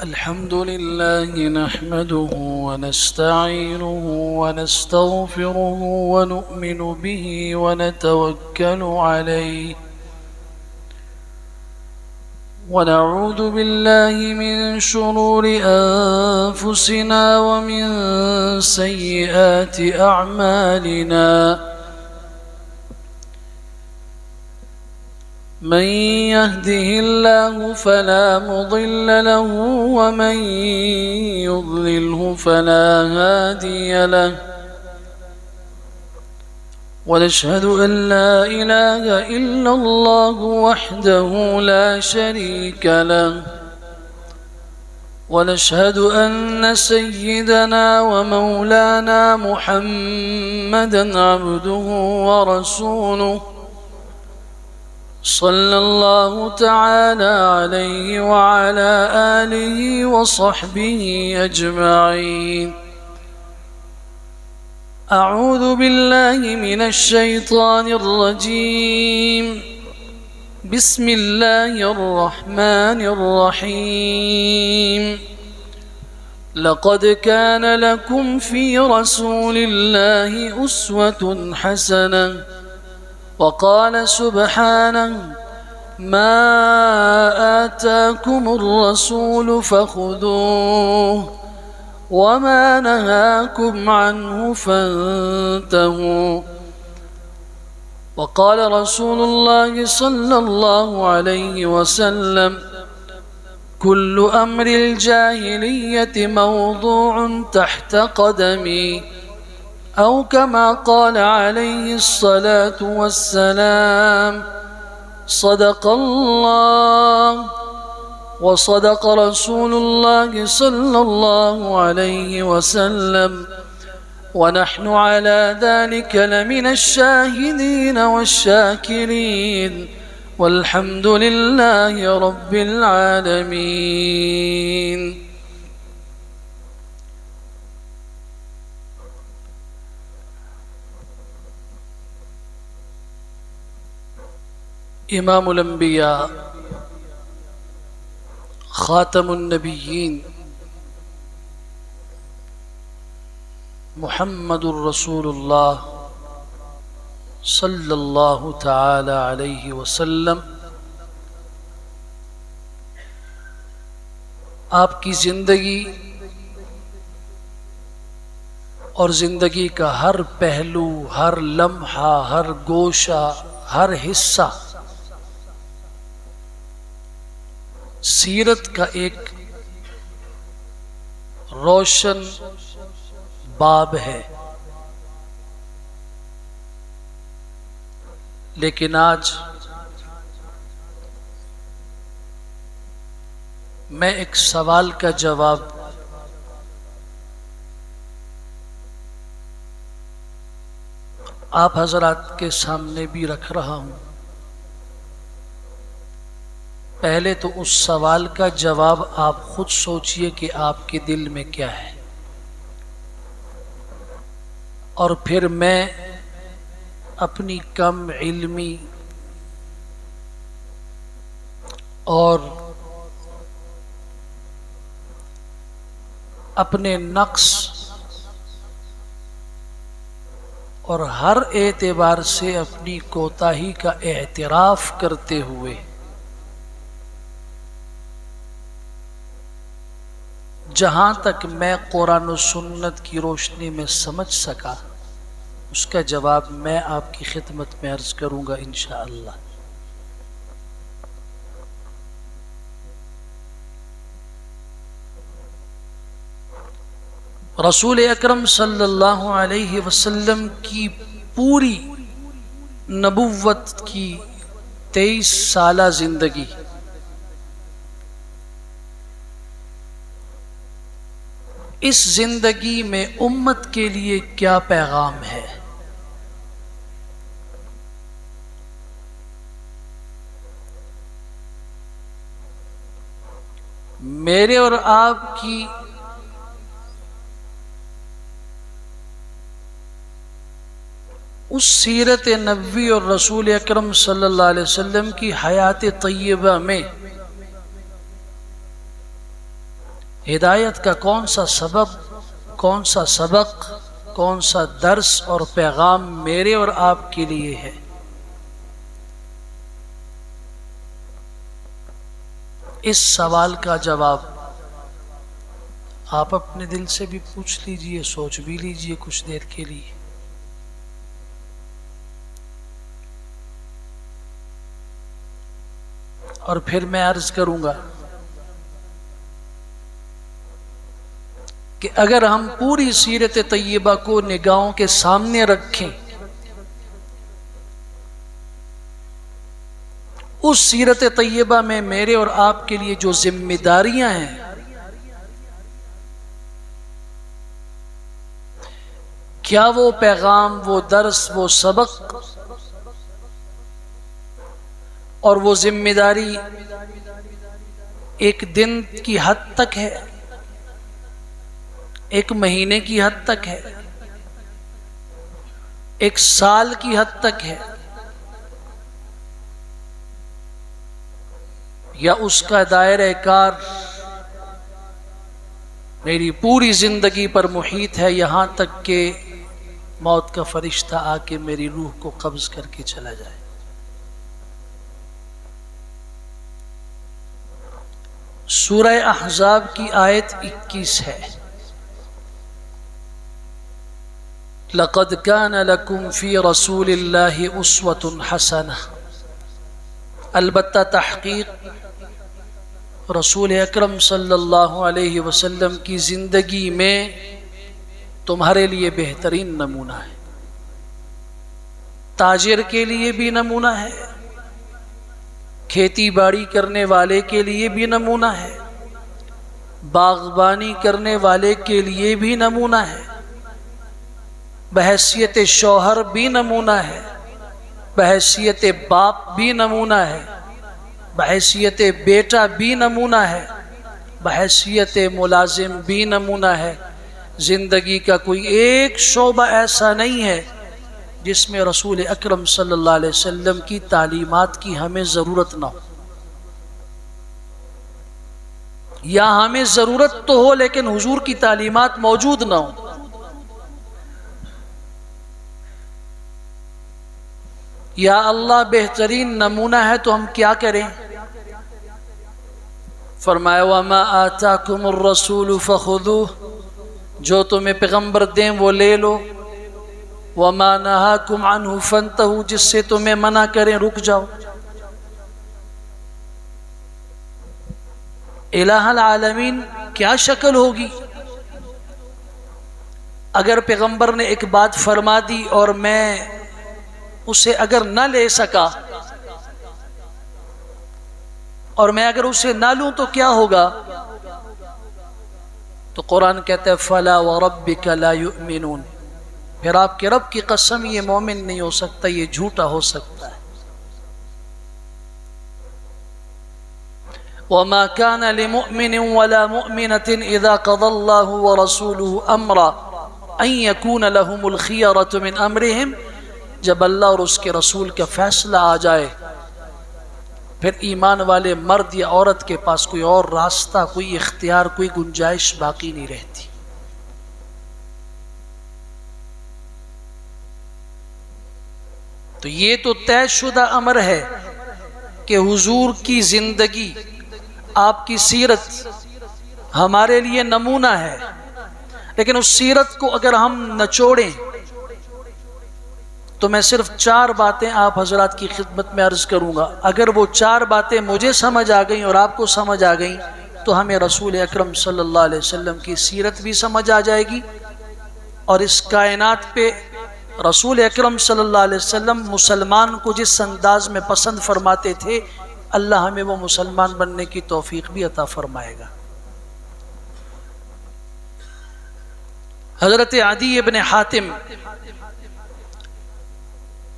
الحمد لله نحمده ونستعينه ونستغفره ونؤمن به ونتوكل عليه ونعوذ بالله من شرور أنفسنا ومن سيئات أعمالنا من يهده الله فلا مضل له ومن يضلله فلا هادي له ونشهد أن لا إله إلا الله وحده لا شريك له ونشهد أن سيدنا ومولانا محمدا عبده ورسوله صلى الله تعالى عليه وعلى آله وصحبه أجمعين. أعوذ بالله من الشيطان الرجيم. بسم الله الرحمن الرحيم. لقد كان لكم في رسول الله أسوة حسنة. وقال سبحانه: ما آتاكم الرسول فخذوه وما نهاكم عنه فانتهوا. وقال رسول الله صلى الله عليه وسلم: كل أمر الجاهلية موضوع تحت قدمي، أو كما قال عليه الصلاة والسلام. صدق الله وصدق رسول الله صلى الله عليه وسلم، ونحن على ذلك لمن الشاهدين والشاكرين، والحمد لله رب العالمين. امام الانبیاء خاتم النبیین محمد الرسول اللہ صلی اللہ تعالی علیہ وسلم آپ کی زندگی اور زندگی کا ہر پہلو، ہر لمحہ، ہر گوشہ، ہر حصہ سیرت کا ایک روشن باب ہے. لیکن آج میں ایک سوال کا جواب آپ حضرات کے سامنے بھی رکھ رہا ہوں. پہلے تو اس سوال کا جواب آپ خود سوچئے کہ آپ کے دل میں کیا ہے، اور پھر میں اپنی کم علمی اور اپنے نقص اور ہر اعتبار سے اپنی کوتاہی کا اعتراف کرتے ہوئے جہاں تک میں قرآن و سنت کی روشنی میں سمجھ سکا اس کا جواب میں آپ کی خدمت میں عرض کروں گا انشاءاللہ. رسول اکرم صلی اللہ علیہ وسلم کی پوری نبوت کی 23 سالہ زندگی اس زندگی میں امت کے لیے کیا پیغام ہے؟ میرے اور آپ کی اس سیرت نبوی اور رسول اکرم صلی اللہ علیہ وسلم کی حیات طیبہ میں ہدایت کا کون سا سبب، کون سا سبق، کون سا درس اور پیغام میرے اور آپ کے لیے ہے؟ اس سوال کا جواب آپ اپنے دل سے بھی پوچھ لیجئے، سوچ بھی لیجئے کچھ دیر کے لیے۔ اور پھر میں عرض کروں گا کہ اگر ہم پوری سیرت طیبہ کو نگاہوں کے سامنے رکھیں، اس سیرت طیبہ میں میرے اور آپ کے لیے جو ذمہ داریاں ہیں، کیا وہ پیغام، وہ درس، وہ سبق اور وہ ذمہ داری ایک دن کی حد تک ہے، ایک مہینے کی حد تک ہے، ایک سال کی حد تک ہے، یا اس کا دائرہ کار میری پوری زندگی پر محیط ہے، یہاں تک کہ موت کا فرشتہ آ کے میری روح کو قبض کر کے چلا جائے؟ سورہ احزاب کی آیت 21 ہے، لَقَدْ كَانَ لَكُمْ فِي رَسُولِ اللَّهِ أُسْوَةٌ حَسَنَةٌ، البتہ تحقیق رسول اکرم صلی اللہ علیہ وسلم کی زندگی میں تمہارے لیے بہترین نمونہ ہے، تاجر کے لیے بھی نمونہ ہے، کھیتی باڑی کرنے والے کے لیے بھی نمونہ ہے، باغبانی کرنے والے کے لیے بھی نمونہ ہے، بحیثیت شوہر بھی نمونہ ہے، بحیثیت باپ بھی نمونہ ہے، بحیثیت بیٹا بھی نمونہ ہے، بحیثیت ملازم بھی نمونہ ہے۔ زندگی کا کوئی ایک شعبہ ایسا نہیں ہے جس میں رسول اکرم صلی اللہ علیہ وسلم کی تعلیمات کی ہمیں ضرورت نہ ہو، یا ہمیں ضرورت تو ہو لیکن حضور کی تعلیمات موجود نہ ہو۔ یا اللہ بہترین نمونہ ہے تو ہم کیا کریں؟ فرمایا وَمَا آتَاكُمُ الرَّسُولُ فَخُذُوهُ، جو تمہیں پیغمبر دیں وہ لے لو، وَمَا نَهَاكُمْ عَنْهُ فَانْتَهُوا، جس سے تمہیں منع کریں رک جاؤ۔ الہ العالمین کیا شکل ہوگی اگر پیغمبر نے ایک بات فرما دی اور میں اسے اگر نہ لے سکا، اور میں اگر اسے نہ لوں تو کیا ہوگا؟ تو قرآن کہتا ہے فَلَا وَرَبِّكَ لَا يُؤْمِنُونَ، پھر آپ کے رب کی قسم یہ مومن نہیں ہو سکتا، یہ جھوٹا ہو سکتا ہے۔ وَمَا كَانَ لِمُؤْمِنٍ وَلَا مُؤْمِنَةٍ إِذَا قَضَى اللَّهُ وَرَسُولُهُ أَمْرًا أَن يَكُونَ لَهُمُ الْخِيَرَةُ مِنْ أَمْرِهِمْ، جب اللہ اور اس کے رسول کا فیصلہ آ جائے پھر ایمان والے مرد یا عورت کے پاس کوئی اور راستہ، کوئی اختیار، کوئی گنجائش باقی نہیں رہتی۔ تو یہ تو طے شدہ امر ہے کہ حضور کی زندگی، آپ کی سیرت ہمارے لیے نمونہ ہے، لیکن اس سیرت کو اگر ہم نچوڑیں تو میں صرف 4 باتیں آپ حضرات کی خدمت میں عرض کروں گا۔ اگر وہ 4 باتیں مجھے سمجھ آ گئیں اور آپ کو سمجھ آ گئیں تو ہمیں رسول اکرم صلی اللہ علیہ وسلم کی سیرت بھی سمجھ آ جائے گی، اور اس کائنات پہ رسول اکرم صلی اللہ علیہ وسلم مسلمان کو جس انداز میں پسند فرماتے تھے، اللہ ہمیں وہ مسلمان بننے کی توفیق بھی عطا فرمائے گا۔ حضرت عدی ابن حاتم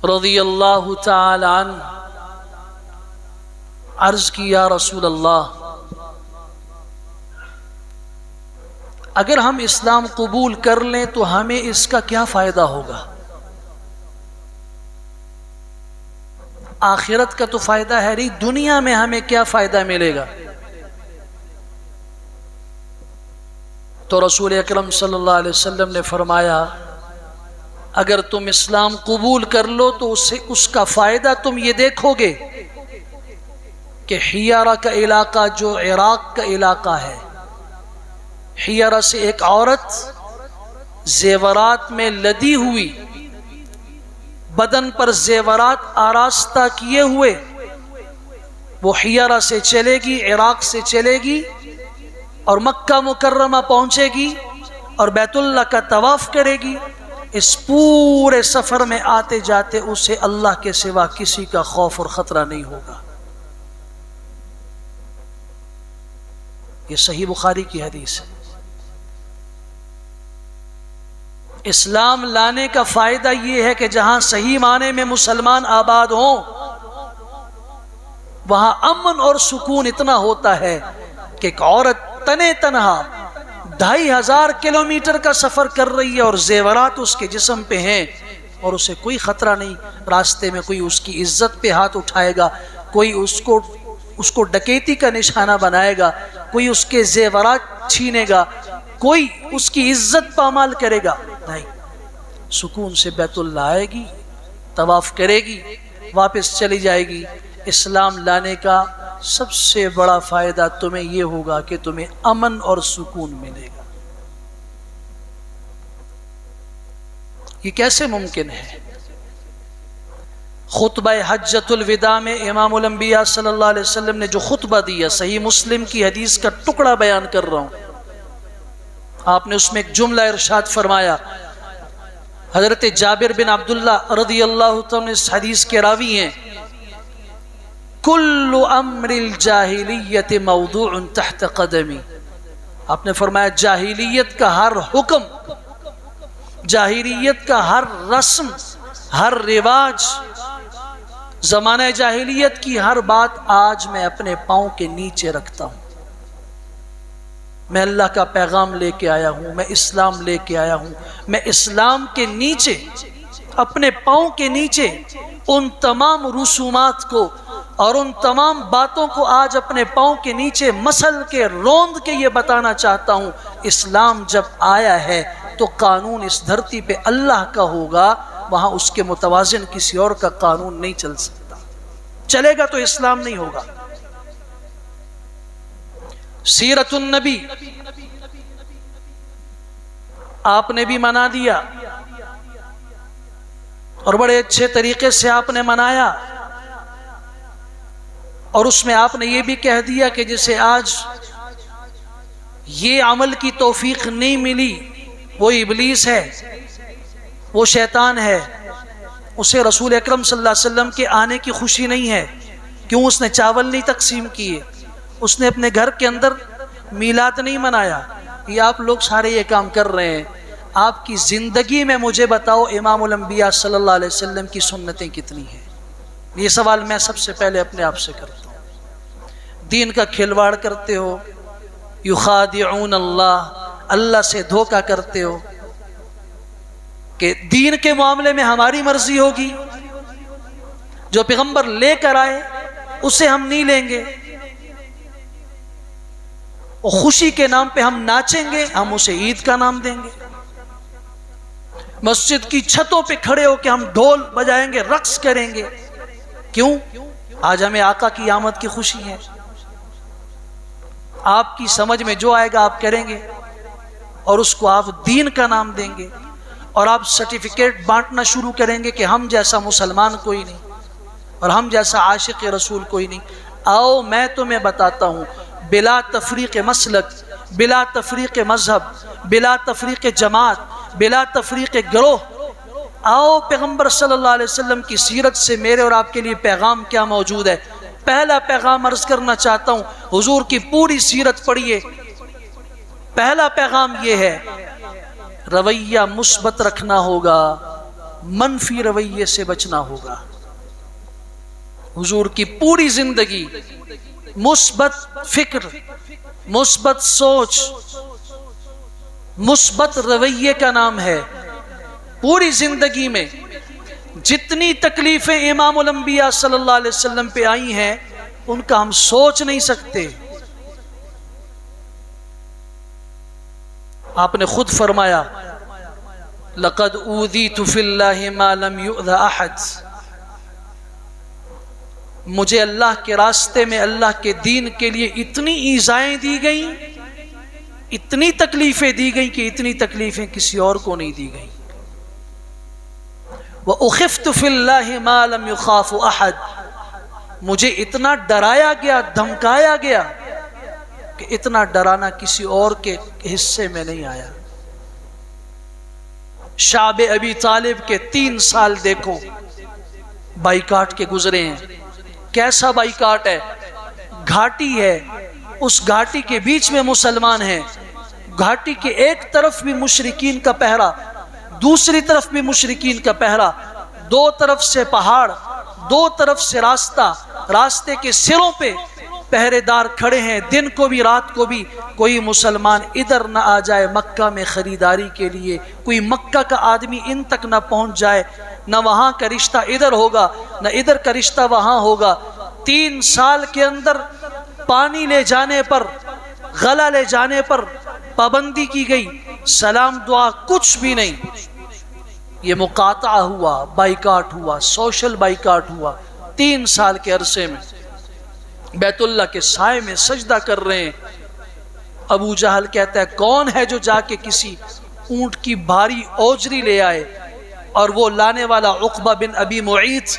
رضی اللہ تعالی عنہ عرض کی یا رسول اللہ، اگر ہم اسلام قبول کر لیں تو ہمیں اس کا کیا فائدہ ہوگا؟ آخرت کا تو فائدہ ہے نہیں، دنیا میں ہمیں کیا فائدہ ملے گا؟ تو رسول اکرم صلی اللہ علیہ وسلم نے فرمایا اگر تم اسلام قبول کر لو تو اس کا فائدہ تم یہ دیکھو گے کہ حیارہ کا علاقہ جو عراق کا علاقہ ہے، حیارہ سے ایک عورت زیورات میں لدی ہوئی، بدن پر زیورات آراستہ کیے ہوئے، وہ حیارہ سے چلے گی، عراق سے چلے گی اور مکہ مکرمہ پہنچے گی اور بیت اللہ کا طواف کرے گی۔ اس پورے سفر میں آتے جاتے اسے اللہ کے سوا کسی کا خوف اور خطرہ نہیں ہوگا۔ یہ صحیح بخاری کی حدیث ہے۔ اسلام لانے کا فائدہ یہ ہے کہ جہاں صحیح معنی میں مسلمان آباد ہوں وہاں امن اور سکون اتنا ہوتا ہے کہ ایک عورت تنے تنہا 2500 کلومیٹر کا سفر کر رہی ہے اور زیورات اس کے جسم پہ ہیں اور اسے کوئی خطرہ نہیں، راستے میں کوئی اس کی عزت پہ ہاتھ اٹھائے گا، کوئی اس کو ڈکیتی کا نشانہ بنائے گا، کوئی اس کے زیورات چھینے گا، کوئی اس کی عزت پامال کرے گا نہیں۔ سکون سے بیت اللہ آئے گی، طواف کرے گی، واپس چلی جائے گی۔ اسلام لانے کا سب سے بڑا فائدہ تمہیں یہ ہوگا کہ تمہیں امن اور سکون ملے گا۔ یہ کیسے ممکن ہے؟ خطبہ حجۃ الوداع میں امام الانبیاء صلی اللہ علیہ وسلم نے جو خطبہ دیا، صحیح مسلم کی حدیث کا ٹکڑا بیان کر رہا ہوں، آپ نے اس میں ایک جملہ ارشاد فرمایا۔ حضرت جابر بن عبداللہ رضی اللہ عنہ اس حدیث کے راوی ہیں، کل امر الجاہلیت موضوع تحت قدمی۔ آپ نے فرمایا جاہلیت کا ہر حکم، جاہلیت کا ہر رسم، ہر رواج، زمانہ جاہلیت کی ہر بات آج میں اپنے پاؤں کے نیچے رکھتا ہوں۔ میں اللہ کا پیغام لے کے آیا ہوں، میں اسلام لے کے آیا ہوں، میں اسلام کے نیچے، اپنے پاؤں کے نیچے ان تمام رسومات کو اور ان تمام باتوں کو آج اپنے پاؤں کے نیچے مسل کے روند کے یہ بتانا چاہتا ہوں، اسلام جب آیا ہے تو قانون اس دھرتی پہ اللہ کا ہوگا، وہاں اس کے متوازن کسی اور کا قانون نہیں چل سکتا، چلے گا تو اسلام نہیں ہوگا۔ سیرت النبی آپ نے بھی منا دیا اور بڑے اچھے طریقے سے آپ نے منایا، اور اس میں آپ نے یہ بھی کہہ دیا کہ جسے آج یہ عمل کی توفیق نہیں ملی وہ ابلیس ہے، وہ شیطان ہے، اسے رسول اکرم صلی اللہ علیہ وسلم کے آنے کی خوشی نہیں ہے۔ کیوں؟ اس نے چاول نہیں تقسیم کیے، اس نے اپنے گھر کے اندر میلاد نہیں منایا۔ یہ آپ لوگ سارے یہ کام کر رہے ہیں، آپ کی زندگی میں مجھے بتاؤ امام الانبیاء صلی اللہ علیہ وسلم کی سنتیں کتنی ہیں؟ یہ سوال میں سب سے پہلے اپنے آپ سے کرتا ہوں۔ دین کا کھلواڑ کرتے ہو، یخادعون اللہ، اللہ سے دھوکہ کرتے ہو کہ دین کے معاملے میں ہماری مرضی ہوگی، جو پیغمبر لے کر آئے اسے ہم نہیں لیں گے، اور خوشی کے نام پہ ہم ناچیں گے، ہم اسے عید کا نام دیں گے، مسجد کی چھتوں پہ کھڑے ہو کے ہم ڈھول بجائیں گے، رقص کریں گے۔ کیوں؟ آج ہمیں آقا کی آمد کی خوشی ہے۔ آپ کی سمجھ میں جو آئے گا آپ کریں گے اور اس کو آپ دین کا نام دیں گے، اور آپ سرٹیفکیٹ بانٹنا شروع کریں گے کہ ہم جیسا مسلمان کوئی نہیں اور ہم جیسا عاشق رسول کوئی نہیں۔ آؤ میں تمہیں بتاتا ہوں، بلا تفریق مسلک، بلا تفریق مذہب، بلا تفریق جماعت، بلا تفریق گروہ، آؤ پیغمبر صلی اللہ علیہ وسلم کی سیرت سے میرے اور آپ کے لیے پیغام کیا موجود ہے۔ پہلا پیغام عرض کرنا چاہتا ہوں، حضور کی پوری سیرت پڑھیے۔ پہلا پیغام یہ ہے، رویہ مثبت رکھنا ہوگا، منفی رویے سے بچنا ہوگا۔ حضور کی پوری زندگی مثبت فکر، مثبت سوچ، مثبت رویے کا نام ہے۔ پوری زندگی میں جتنی تکلیفیں امام الانبیاء صلی اللہ علیہ وسلم پہ آئی ہیں ان کا ہم سوچ نہیں سکتے۔ آپ نے خود فرمایا لقد اوذیت فی اللہ ما لم یؤذ احد، مجھے اللہ کے راستے میں اللہ کے دین کے لیے اتنی ایذائیں دی گئیں، اتنی تکلیفیں دی گئیں کہ اتنی تکلیفیں کسی اور کو نہیں دی گئیں۔ وَأُخِفْتُ فِي اللَّهِ مَا لَمْ يُخَافُ أَحَدٍ، مجھے اتنا ڈرایا گیا، دھمکایا گیا کہ اتنا ڈرانا کسی اور کے حصے میں نہیں آیا۔ شعب ابی طالب کے 3 سال دیکھو بائیکاٹ کے گزرے ہیں۔ کیسا بائیکاٹ ہے؟ گھاٹی ہے، اس گھاٹی کے بیچ میں مسلمان ہیں، گھاٹی کے ایک طرف بھی مشرکین کا پہرا، دوسری طرف بھی مشرکین کا پہرا، 2 طرف سے پہاڑ، 2 طرف سے راستہ، راستے کے سروں پہ پہرے دار کھڑے ہیں، دن کو بھی رات کو بھی۔ کوئی مسلمان ادھر نہ آ جائے مکہ میں خریداری کے لیے، کوئی مکہ کا آدمی ان تک نہ پہنچ جائے، نہ وہاں کا رشتہ ادھر ہوگا نہ ادھر کا رشتہ وہاں ہوگا۔ 3 سال کے اندر پانی لے جانے پر، غلہ لے جانے پر پابندی کی گئی، سلام دعا کچھ بھی نہیں۔ یہ مقاطعہ ہوا، بائیکاٹ ہوا، سوشل بائیکاٹ ہوا۔ 3 سال کے عرصے میں بیت اللہ کے سائے میں سجدہ کر رہے ہیں۔ ابو جہل کہتا ہے کون ہے جو جا کے کسی اونٹ کی بھاری اوجری لے آئے، اور وہ لانے والا عقبہ بن ابی معیط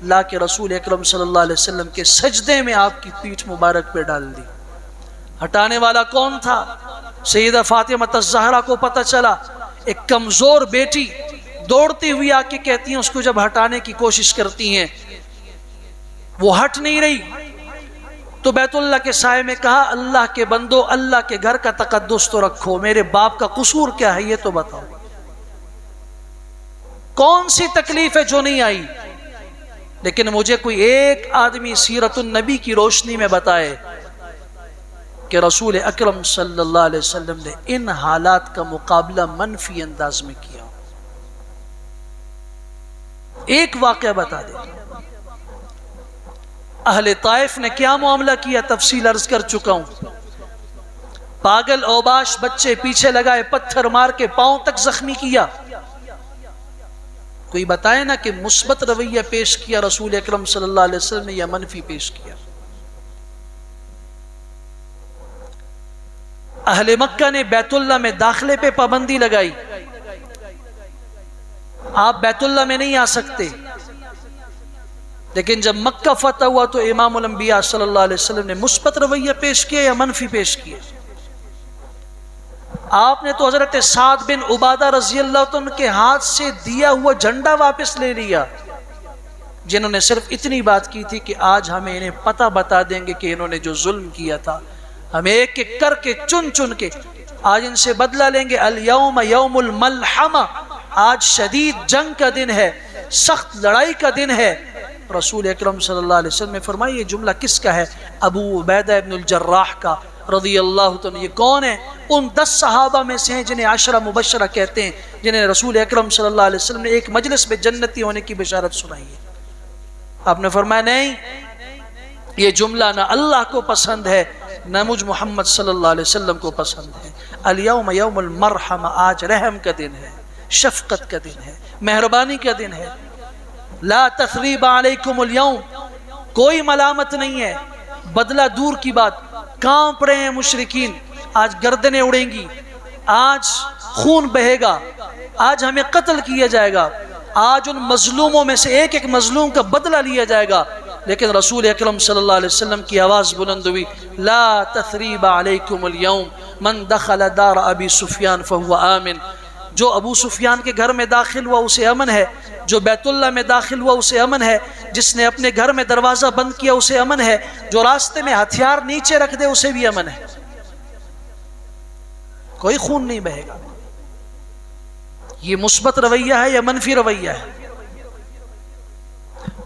لا کے رسول اکرم صلی اللہ علیہ وسلم کے سجدے میں آپ کی پیٹھ مبارک پہ ڈال دی۔ ہٹانے والا کون تھا؟ سیدہ فاطمہ الزہرا کو پتہ چلا۔ ایک کمزور بیٹی دوڑتی ہوئی آ کے کہتی ہیں، اس کو جب ہٹانے کی کوشش کرتی ہیں وہ ہٹ نہیں رہی، تو بیت اللہ کے سائے میں کہا اللہ کے بندو، اللہ کے گھر کا تقدس تو رکھو، میرے باپ کا قصور کیا ہے یہ تو بتاؤ، کون سی تکلیف ہے جو نہیں آئی؟ لیکن مجھے کوئی ایک آدمی سیرت النبی کی روشنی میں بتائے کہ رسول اکرم صلی اللہ علیہ وسلم نے ان حالات کا مقابلہ منفی انداز میں کیا۔ ایک واقعہ بتا دیں، اہل طائف نے کیا معاملہ کیا، تفصیل عرض کر چکا ہوں۔ پاگل اوباش بچے پیچھے لگائے، پتھر مار کے پاؤں تک زخمی کیا۔ کوئی بتائے نا کہ مثبت رویہ پیش کیا رسول اکرم صلی اللہ علیہ وسلم نے یا منفی پیش کیا؟ اہل مکہ نے بیت اللہ میں داخلے پہ پابندی لگائی، آپ بیت اللہ میں نہیں آ سکتے، لیکن جب مکہ فتح ہوا تو امام الانبیاء صلی اللہ علیہ وسلم نے مثبت رویہ پیش کیا یا منفی پیش کیا؟ آپ نے تو حضرت سعد بن عبادہ رضی اللہ عنہ کے ہاتھ سے دیا ہوا جھنڈا واپس لے لیا، جنہوں نے صرف اتنی بات کی تھی کہ آج ہمیں انہیں پتہ بتا دیں گے کہ انہوں نے جو ظلم کیا تھا، ہم ایک ایک کر کے چن چن کے آج ان سے بدلہ لیں گے۔ الیوم یوم الملحمہ، آج شدید جنگ کا دن ہے، سخت لڑائی کا دن ہے۔ رسول اکرم صلی اللہ علیہ وسلم نے فرمایا یہ جملہ کس کا ہے؟ ابو عبیدہ ابن الجراح کا رضی اللہ عنہ۔ یہ کون ہے؟ ان 10 صحابہ میں سے ہیں جنہیں عشرہ مبشرہ کہتے ہیں، جنہیں رسول اکرم صلی اللہ علیہ وسلم نے ایک مجلس میں جنتی ہونے کی بشارت سنائی ہے۔ آپ نے فرمایا نہیں، یہ جملہ نہ اللہ کو پسند ہے نہ مجھ محمد صلی اللہ علیہ وسلم کو پسند ہے۔ الیوم یوم المرحمہ، آج رحم کا دن ہے، شفقت کا دن ہے، مہربانی کا دن ہے۔ لا تثریب علیکم اليوم، کوئی ملامت نہیں ہے، بدلہ دور کی بات، کانپ رہے ہیں مشرکین، آج گردنیں اڑیں گی، آج خون بہے گا، آج ہمیں قتل کیا جائے گا، آج ان مظلوموں میں سے ایک ایک مظلوم کا بدلہ لیا جائے گا۔ لیکن رسول اکرم صلی اللہ علیہ وسلم کی آواز بلند ہوئی، لا تثریب علیکم اليوم من دخل دار ابی سفیان فہو آمن، جو ابو سفیان کے گھر میں داخل ہوا اسے امن ہے، جو بیت اللہ میں داخل ہوا اسے امن ہے، جس نے اپنے گھر میں دروازہ بند کیا اسے امن ہے، جو راستے میں ہتھیار نیچے رکھ دے اسے بھی امن ہے، کوئی خون نہیں بہے گا۔ یہ مثبت رویہ ہے یا منفی رویہ ہے؟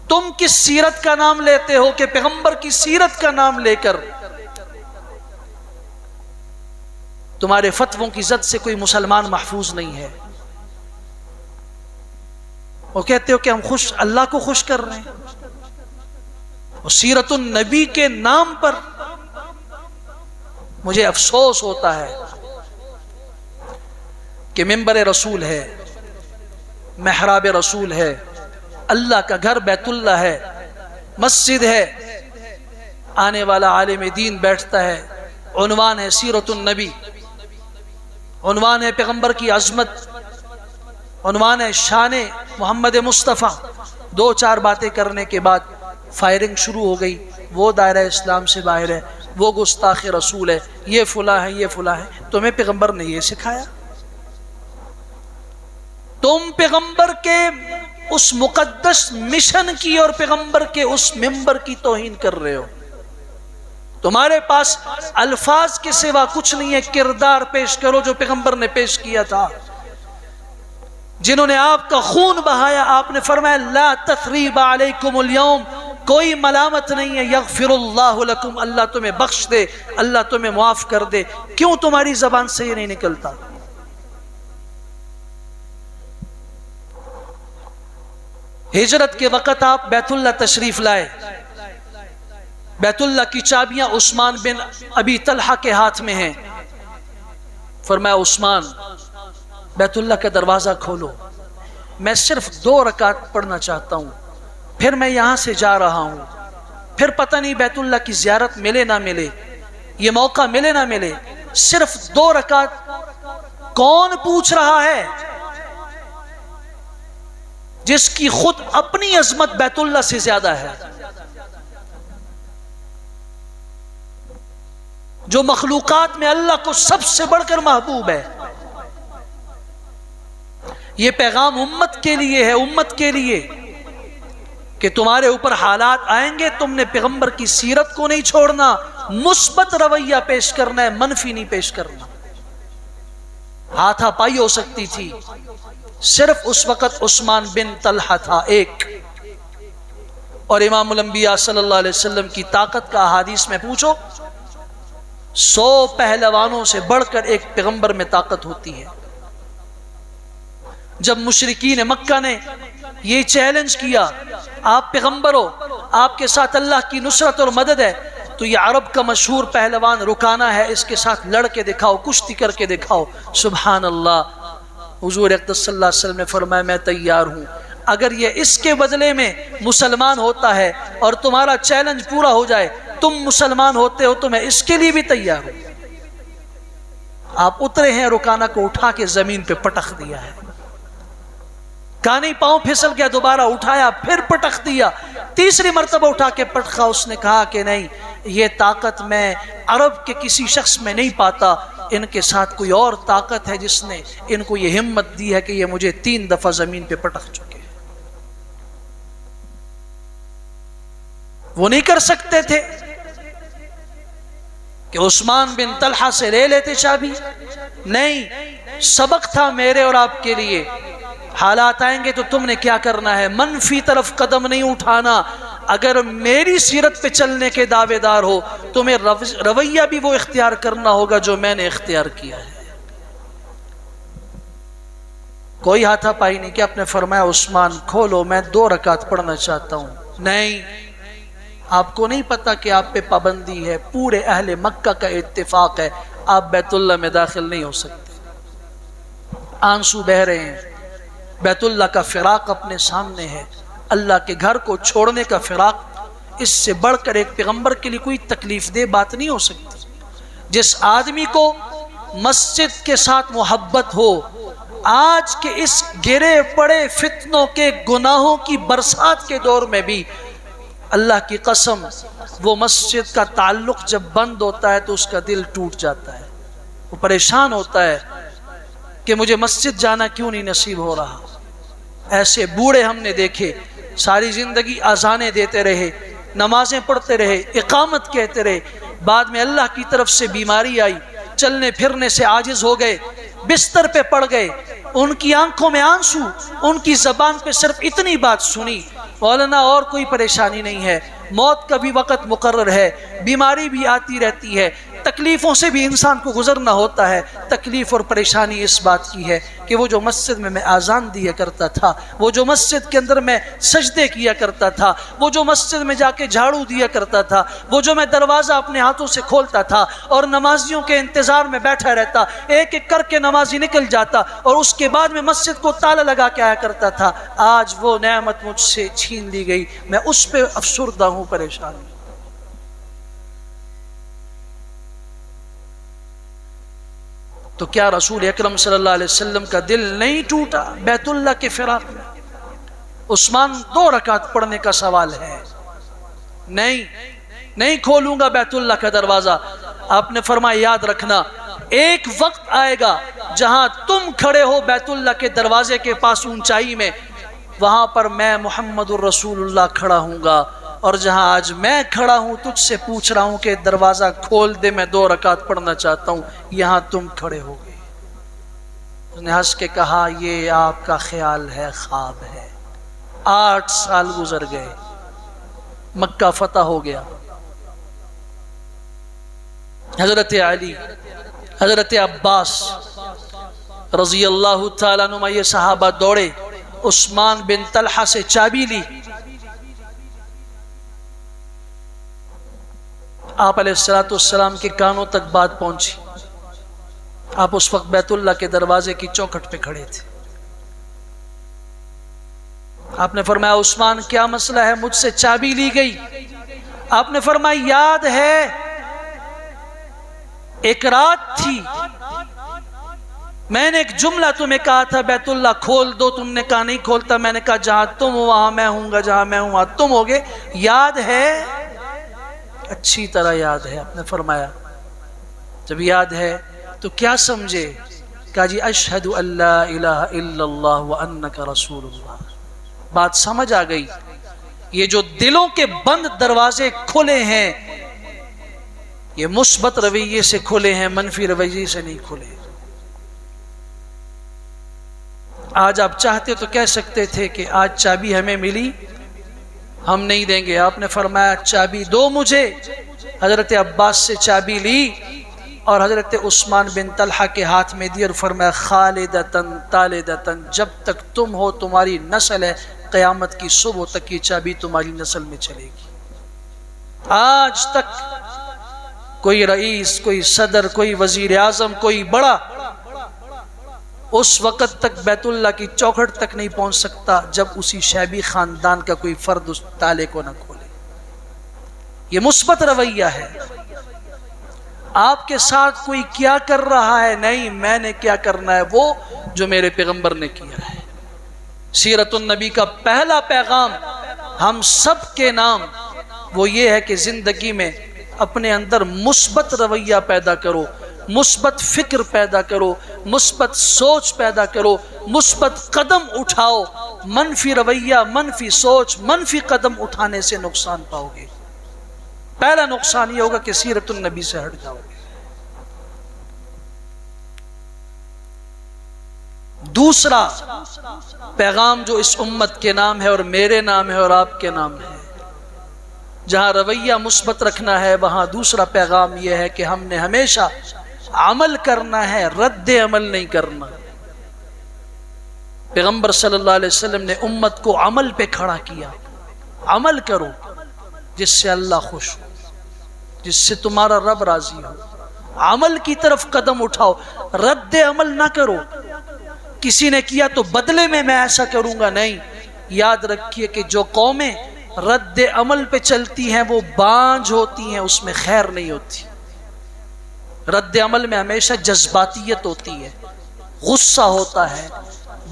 تم کس سیرت کا نام لیتے ہو کہ پیغمبر کی سیرت کا نام لے کر تمہارے فتووں کی زد سے کوئی مسلمان محفوظ نہیں ہے؟ وہ کہتے ہو کہ ہم اللہ کو خوش کر رہے ہیں. اور سیرت النبی کے نام پر مجھے افسوس ہوتا ہے کہ منبر رسول ہے، محراب رسول ہے، اللہ کا گھر بیت اللہ ہے، مسجد ہے، آنے والا عالم دین بیٹھتا ہے، عنوان ہے سیرت النبی، عنوان ہے پیغمبر کی عظمت، عنوان ہے شان محمد مصطفیٰ. دو چار باتیں کرنے کے بعد فائرنگ شروع ہو گئی، وہ دائرہ اسلام سے باہر ہے، وہ گستاخ رسول ہے، یہ فلاں ہے، یہ فلاں ہے. تمہیں پیغمبر نے یہ سکھایا؟ تم پیغمبر کے اس مقدس مشن کی اور پیغمبر کے اس منبر کی توہین کر رہے ہو. تمہارے پاس الفاظ کے سوا کچھ نہیں ہے. کردار پیش کرو جو پیغمبر نے پیش کیا تھا، جنہوں نے آپ کا خون بہایا. آپ نے فرمایا لا تثریب علیکم اليوم، کوئی ملامت نہیں ہے، یغفر اللہ لکم، اللہ تمہیں بخش دے، اللہ تمہیں معاف کر دے. کیوں تمہاری زبان سے یہ نہیں نکلتا؟ ہجرت کے وقت آپ بیت اللہ تشریف لائے، بیت اللہ کی چابیاں عثمان بن ابی طلحہ کے ہاتھ میں ہیں. فرمایا عثمان بیت اللہ کا دروازہ کھولو، میں صرف 2 رکعت پڑھنا چاہتا ہوں، پھر میں یہاں سے جا رہا ہوں، پھر پتہ نہیں بیت اللہ کی زیارت ملے نہ ملے، یہ موقع ملے نہ ملے. صرف 2 رکعت کون پوچھ رہا ہے جس کی خود اپنی عظمت بیت اللہ سے زیادہ ہے، جو مخلوقات میں اللہ کو سب سے بڑھ کر محبوب ہے. یہ پیغام امت کے لیے ہے، امت کے لیے کہ تمہارے اوپر حالات آئیں گے، تم نے پیغمبر کی سیرت کو نہیں چھوڑنا، مثبت رویہ پیش کرنا ہے، منفی نہیں پیش کرنا. ہاتھا پائی ہو سکتی تھی، صرف اس وقت عثمان بن طلحہ تھا ایک. اور امام الانبیاء صلی اللہ علیہ وسلم کی طاقت کا احادیث میں پوچھو، 100 پہلوانوں سے بڑھ کر ایک پیغمبر میں طاقت ہوتی ہے. جب مشرکین مکہ نے یہ چیلنج کیا آپ پیغمبر ہو، آپ کے ساتھ اللہ کی نصرت اور مدد ہے، تو یہ عرب کا مشہور پہلوان رکانہ ہے، اس کے ساتھ لڑ کے دکھاؤ، کشتی کر کے دکھاؤ. سبحان اللہ. حضور اقدس صلی اللہ علیہ وسلم نے فرمایا میں تیار ہوں. اگر یہ اس کے بدلے میں مسلمان ہوتا ہے اور تمہارا چیلنج پورا ہو جائے، تم مسلمان ہوتے ہو، تو میں اس کے لیے بھی تیار ہوں. آپ اترے ہیں، رکانہ کو اٹھا کے زمین پہ پٹخ دیا ہے، کانی پاؤں پھسل گیا، دوبارہ اٹھایا، پھر پٹخ دیا، تیسری مرتبہ اٹھا کے پٹخا. اس نے کہا کہ نہیں، یہ طاقت میں عرب کے کسی شخص میں نہیں پاتا، ان کے ساتھ کوئی اور طاقت ہے جس نے ان کو یہ ہمت دی ہے کہ یہ مجھے 3 دفعہ زمین پہ پٹخ چکے. وہ نہیں کر سکتے تھے کہ عثمان بن طلحہ سے لے لیتے چابی؟ نہیں، سبق تھا میرے اور آپ کے لیے. حالات آئیں گے تو تم نے کیا کرنا ہے؟ منفی طرف قدم نہیں اٹھانا. اگر میری سیرت پہ چلنے کے دعوے دار ہو، تمہیں رویہ بھی وہ اختیار کرنا ہوگا جو میں نے اختیار کیا ہے. کوئی ہاتھا پائی نہیں کہ آپ نے فرمایا عثمان کھولو، میں 2 رکعت پڑھنا چاہتا ہوں. نہیں، آپ کو نہیں پتا کہ آپ پہ پابندی ہے، پورے اہل مکہ کا اتفاق ہے، آپ بیت اللہ میں داخل نہیں ہو سکتے. آنسو بہ رہے ہیں، بیت اللہ کا فراق اپنے سامنے ہے، اللہ کے گھر کو چھوڑنے کا فراق، اس سے بڑھ کر ایک پیغمبر کے لیے کوئی تکلیف دہ بات نہیں ہو سکتی. جس آدمی کو مسجد کے ساتھ محبت ہو، آج کے اس گرے پڑے فتنوں کے گناہوں کی برسات کے دور میں بھی، اللہ کی قسم، وہ مسجد کا تعلق جب بند ہوتا ہے تو اس کا دل ٹوٹ جاتا ہے، وہ پریشان ہوتا ہے کہ مجھے مسجد جانا کیوں نہیں نصیب ہو رہا. ایسے بوڑھے ہم نے دیکھے، ساری زندگی اذانیں دیتے رہے، نمازیں پڑھتے رہے، اقامت کہتے رہے، بعد میں اللہ کی طرف سے بیماری آئی، چلنے پھرنے سے عاجز ہو گئے، بستر پہ پڑ گئے، ان کی آنکھوں میں آنسو، ان کی زبان پہ صرف اتنی بات سنی، مولانا اور کوئی پریشانی نہیں ہے، موت کا بھی وقت مقرر ہے، بیماری بھی آتی رہتی ہے، تکلیفوں سے بھی انسان کو گزرنا ہوتا ہے۔ تکلیف اور پریشانی اس بات کی ہے کہ وہ جو مسجد میں آذان دیا کرتا تھا، وہ جو مسجد کے اندر میں سجدے کیا کرتا تھا، وہ جو مسجد میں جا کے جھاڑو دیا کرتا تھا، وہ جو میں دروازہ اپنے ہاتھوں سے کھولتا تھا اور نمازیوں کے انتظار میں بیٹھا رہتا، ایک ایک کر کے نمازی نکل جاتا اور اس کے بعد میں مسجد کو تالا لگا کے آیا کرتا تھا، آج وہ نعمت مجھ سے چھین لی گئی، میں اس پہ افسردہ ہوں، پریشان ہوں۔ تو کیا رسول اکرم صلی اللہ علیہ وسلم کا دل نہیں ٹوٹا بیت اللہ کے فراق میں؟ عثمان 2 رکعت پڑھنے کا سوال ہے، نہیں کھولوں گا بیت اللہ کا دروازہ۔ آپ نے فرمایا یاد رکھنا ایک وقت آئے گا جہاں تم کھڑے ہو بیت اللہ کے دروازے کے پاس اونچائی میں، وہاں پر میں محمد الرسول اللہ کھڑا ہوں گا، اور جہاں آج میں کھڑا ہوں تجھ سے پوچھ رہا ہوں کہ دروازہ کھول دے، میں 2 رکعت پڑھنا چاہتا ہوں، یہاں تم کھڑے ہو گئے۔ اس نے ہنس کے کہا یہ آپ کا خیال ہے، خواب ہے۔ 8 سال گزر گئے، مکہ فتح ہو گیا، حضرت علی، حضرت عباس رضی اللہ تعالیٰ عنہ، یہ صحابہ دوڑے، عثمان بن طلحہ سے چابی لی، آپ علیہ السلام کے کانوں تک بات پہنچی۔ آپ اس وقت بیت اللہ کے دروازے کی چوکھٹ پہ کھڑے تھے۔ آپ نے فرمایا عثمان کیا مسئلہ ہے، مجھ سے چابی لی گئی؟ آپ نے فرمایا یاد ہے ایک رات تھی، میں نے ایک جملہ تمہیں کہا تھا بیت اللہ کھول دو، تم نے کہا نہیں کھولتا، میں نے کہا جہاں تم ہو وہاں میں ہوں گا، جہاں میں ہوں وہاں تم ہوگے، یاد ہے؟ اچھی طرح یاد ہے۔ آپ نے فرمایا جب یاد ہے تو کیا سمجھے؟ کہا جی اشہد ان لا الہ الا اللہ وانک رسول اللہ۔ بات سمجھ آ گئی، یہ جو دلوں کے بند دروازے کھلے ہیں یہ مثبت رویے سے کھلے ہیں، منفی رویے سے نہیں کھلے۔ آج آپ چاہتے تو کہہ سکتے تھے کہ آج چابی ہمیں ملی، ہم نہیں دیں گے۔ آپ نے فرمایا چابی دو مجھے۔ حضرت عباس سے چابی لی اور حضرت عثمان بن طلحہ کے ہاتھ میں دی اور فرمایا خالدتن طالدتن، جب تک تم ہو تمہاری نسل ہے، قیامت کی صبح تک یہ چابی تمہاری نسل میں چلے گی۔ آج تک کوئی رئیس، کوئی صدر، کوئی وزیر اعظم، کوئی بڑا اس وقت تک بیت اللہ کی چوکھٹ تک نہیں پہنچ سکتا جب اسی شیبی خاندان کا کوئی فرد اس تالے کو نہ کھولے۔ یہ مثبت رویہ ہے۔ آپ کے ساتھ کوئی کیا کر رہا ہے، نہیں میں نے کیا کرنا ہے، وہ جو میرے پیغمبر نے کیا ہے۔ سیرت النبی کا پہلا پیغام ہم سب کے نام وہ یہ ہے کہ زندگی میں اپنے اندر مثبت رویہ پیدا کرو، مثبت فکر پیدا کرو، مثبت سوچ پیدا کرو، مثبت قدم اٹھاؤ۔ منفی رویہ، منفی سوچ، منفی قدم اٹھانے سے نقصان پاؤ گے۔ پہلا نقصان یہ ہوگا کہ سیرت النبی سے ہٹ جاؤ گے۔ دوسرا پیغام جو اس امت کے نام ہے اور میرے نام ہے اور آپ کے نام ہے، جہاں رویہ مثبت رکھنا ہے وہاں دوسرا پیغام یہ ہے کہ ہم نے ہمیشہ عمل کرنا ہے، رد عمل نہیں کرنا۔ پیغمبر صلی اللہ علیہ وسلم نے امت کو عمل پہ کھڑا کیا۔ عمل کرو جس سے اللہ خوش ہو، جس سے تمہارا رب راضی ہو۔ عمل کی طرف قدم اٹھاؤ، رد عمل نہ کرو۔ کسی نے کیا تو بدلے میں ایسا کروں گا، نہیں۔ یاد رکھیے کہ جو قومیں رد عمل پہ چلتی ہیں وہ بانجھ ہوتی ہیں، اس میں خیر نہیں ہوتی۔ رد عمل میں ہمیشہ جذباتیت ہوتی ہے، غصہ ہوتا ہے،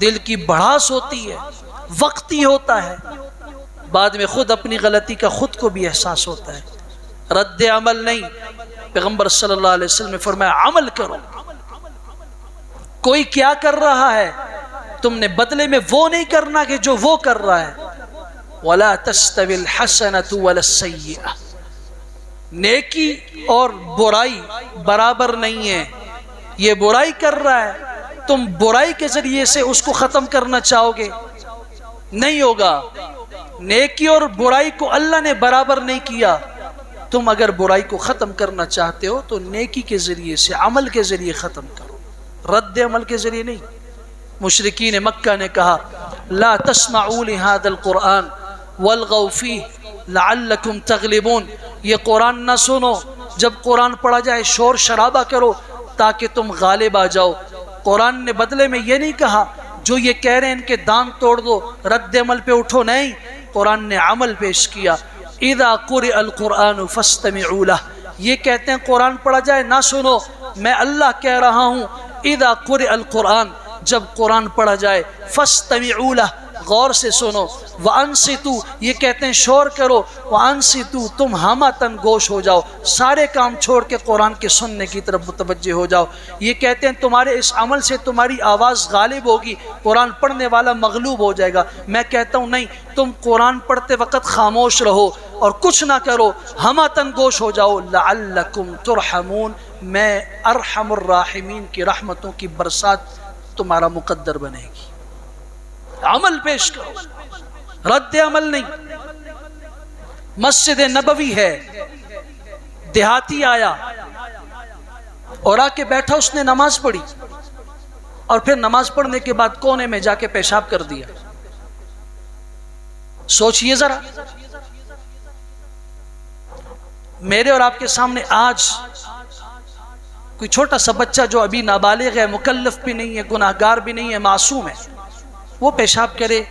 دل کی بڑھاس ہوتی ہے، وقتی ہوتا ہے، بعد میں خود اپنی غلطی کا خود کو بھی احساس ہوتا ہے۔ رد عمل نہیں۔ پیغمبر صلی اللہ علیہ وسلم نے فرمایا عمل کرو۔ کوئی کیا کر رہا ہے تم نے بدلے میں وہ نہیں کرنا کہ جو وہ کر رہا ہے۔ وَلَا تَسْتَوِي الْحَسَنَةُ وَلَا السَّيِّئَةُ، نیکی اور برائی برابر نہیں ہے۔ یہ برائی کر رہا ہے، تم برائی کے ذریعے سے اس کو ختم کرنا چاہو گے، نہیں ہوگا۔ نیکی اور برائی کو اللہ نے برابر نہیں کیا۔ تم اگر برائی کو ختم کرنا چاہتے ہو تو نیکی کے ذریعے سے، عمل کے ذریعے ختم کرو، رد عمل کے ذریعے نہیں۔ مشرکین مکہ نے کہا لا تسمعوا لهذا القرآن والغوا فيه لعلكم تغلبون، یہ قرآن نہ سنو، جب قرآن پڑھا جائے شور شرابہ کرو تاکہ تم غالب آ جاؤ۔ قرآن نے بدلے میں یہ نہیں کہا جو یہ کہہ رہے ہیں ان کے دان توڑ دو، رد عمل پہ اٹھو، نہیں، قرآن نے عمل پیش کیا۔ اذا قرئ القرآن فاستمعوا له، یہ کہتے ہیں قرآن پڑھا جائے نہ سنو، میں اللہ کہہ رہا ہوں اذا قرئ القرآن، جب قرآن پڑھا جائے فاستمعوا له، غور سے سنو، وانصتوا، یہ کہتے ہیں شور کرو، وانصتوا، تم ہمتن گوش ہو جاؤ، سارے کام چھوڑ کے قرآن کے سننے کی طرف متوجہ ہو جاؤ۔ یہ کہتے ہیں تمہارے اس عمل سے تمہاری آواز غالب ہوگی، قرآن پڑھنے والا مغلوب ہو جائے گا۔ میں کہتا ہوں نہیں، تم قرآن پڑھتے وقت خاموش رہو اور کچھ نہ کرو، ہمتن گوش ہو جاؤ، لعلکم ترحمون، میں ارحم الراحمین کی رحمتوں کی برسات تمہارا مقدر بنے گی۔ عمل پیش کرو، رد عمل نہیں۔ مسجد نبوی ہے، دیہاتی آیا اور آ کے بیٹھا، اس نے نماز پڑھی اور پھر نماز پڑھنے کے بعد کونے میں جا کے پیشاب کر دیا۔ سوچئے ذرا، میرے اور آپ کے سامنے آج کوئی چھوٹا سا بچہ جو ابھی نابالغ ہے، مکلف بھی نہیں ہے، گناہگار بھی نہیں ہے، معصوم ہے، وہ پیشاب کرے،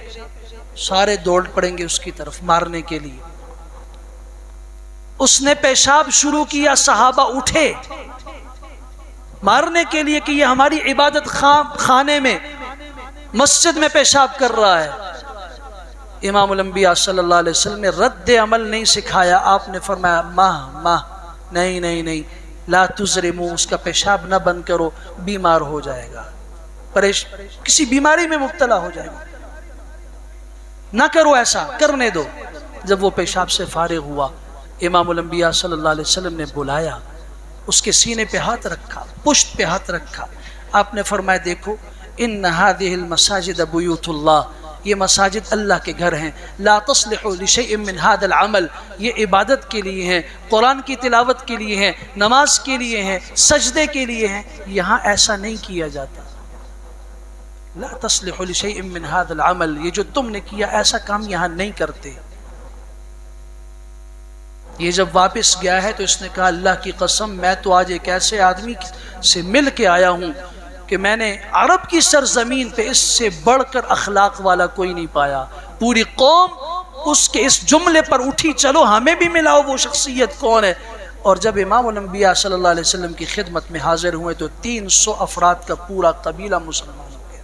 سارے دوڑ پڑیں گے اس کی طرف مارنے کے لیے۔ اس نے پیشاب شروع کیا، صحابہ اٹھے مارنے کے لیے کہ یہ ہماری عبادت خانے میں، مسجد میں پیشاب کر رہا ہے۔ امام الانبیاء صلی اللہ علیہ وسلم نے رد عمل نہیں سکھایا، آپ نے فرمایا ماہ نہیں نہیں نہیں، لا تزرمو، اس کا پیشاب نہ بند کرو، بیمار ہو جائے گا، کسی بیماری میں مبتلا ہو جائے گا، نہ کرو ایسا، کرنے دو۔ جب وہ پیشاب سے فارغ ہوا، امام الانبیاء صلی اللہ علیہ وسلم نے بلایا، اس کے سینے پہ ہاتھ رکھا، پشت پہ ہاتھ رکھا، آپ نے فرمایا دیکھو ان هذه المساجد بیوت اللہ، یہ مساجد اللہ کے گھر ہیں، لا تصلح لشیء من هذا العمل، یہ عبادت کے لیے ہیں، قرآن کی تلاوت کے لیے ہیں، نماز کے لیے ہیں، سجدے کے لیے ہیں، یہاں ایسا نہیں کیا جاتا۔ لا تصلح لشیء من هذا العمل، یہ جو تم نے کیا ایسا کام یہاں نہیں کرتے۔ یہ جب واپس گیا ہے تو اس نے کہا اللہ کی قسم، میں تو آج ایک ایسے آدمی سے مل کے آیا ہوں کہ میں نے عرب کی سرزمین پہ اس سے بڑھ کر اخلاق والا کوئی نہیں پایا۔ پوری قوم اس کے اس جملے پر اٹھی، چلو ہمیں بھی ملاؤ وہ شخصیت کون ہے۔ اور جب امام الانبیاء صلی اللہ علیہ وسلم کی خدمت میں حاضر ہوئے تو 300 افراد کا پورا قبیلہ مسلمان ہو گیا۔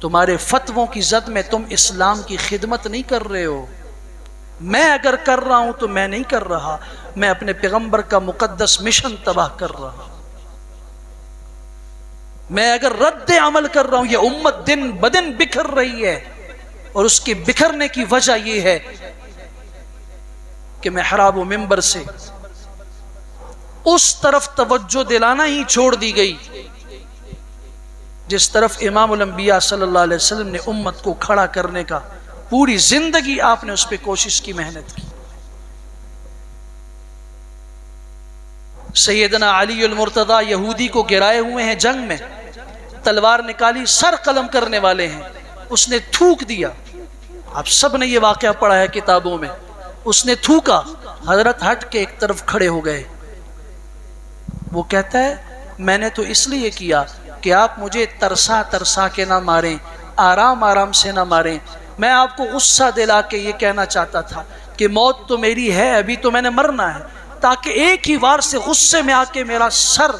تمہارے فتووں کی زد میں تم اسلام کی خدمت نہیں کر رہے ہو۔ میں اگر کر رہا ہوں تو میں نہیں کر رہا، میں اپنے پیغمبر کا مقدس مشن تباہ کر رہا ہوں۔ میں اگر رد عمل کر رہا ہوں، یہ امت دن بدن بکھر رہی ہے، اور اس کے بکھرنے کی وجہ یہ ہے کہ محراب و منبر سے اس طرف توجہ دلانا ہی چھوڑ دی گئی جس طرف امام الانبیاء صلی اللہ علیہ وسلم نے امت کو کھڑا کرنے کا پوری زندگی آپ نے اس پہ کوشش کی، محنت کی۔ سیدنا علی المرتضی یہودی کو گرائے ہوئے ہیں جنگ میں، تلوار نکالی، سر قلم کرنے والے ہیں، اس نے تھوک دیا۔ آپ سب نے یہ واقعہ پڑھا ہے کتابوں میں، اس نے تھوکا، حضرت ہٹ کے ایک طرف کھڑے ہو گئے۔ وہ کہتا ہے میں نے تو اس لیے کیا کہ آپ مجھے ترسا ترسا کے نہ ماریں، آرام آرام سے نہ ماریں، میں آپ کو غصہ دلا کے یہ کہنا چاہتا تھا کہ موت تو میری ہے، ابھی تو میں نے مرنا ہے، تاکہ ایک ہی وار سے غصے میں آ کے میرا سر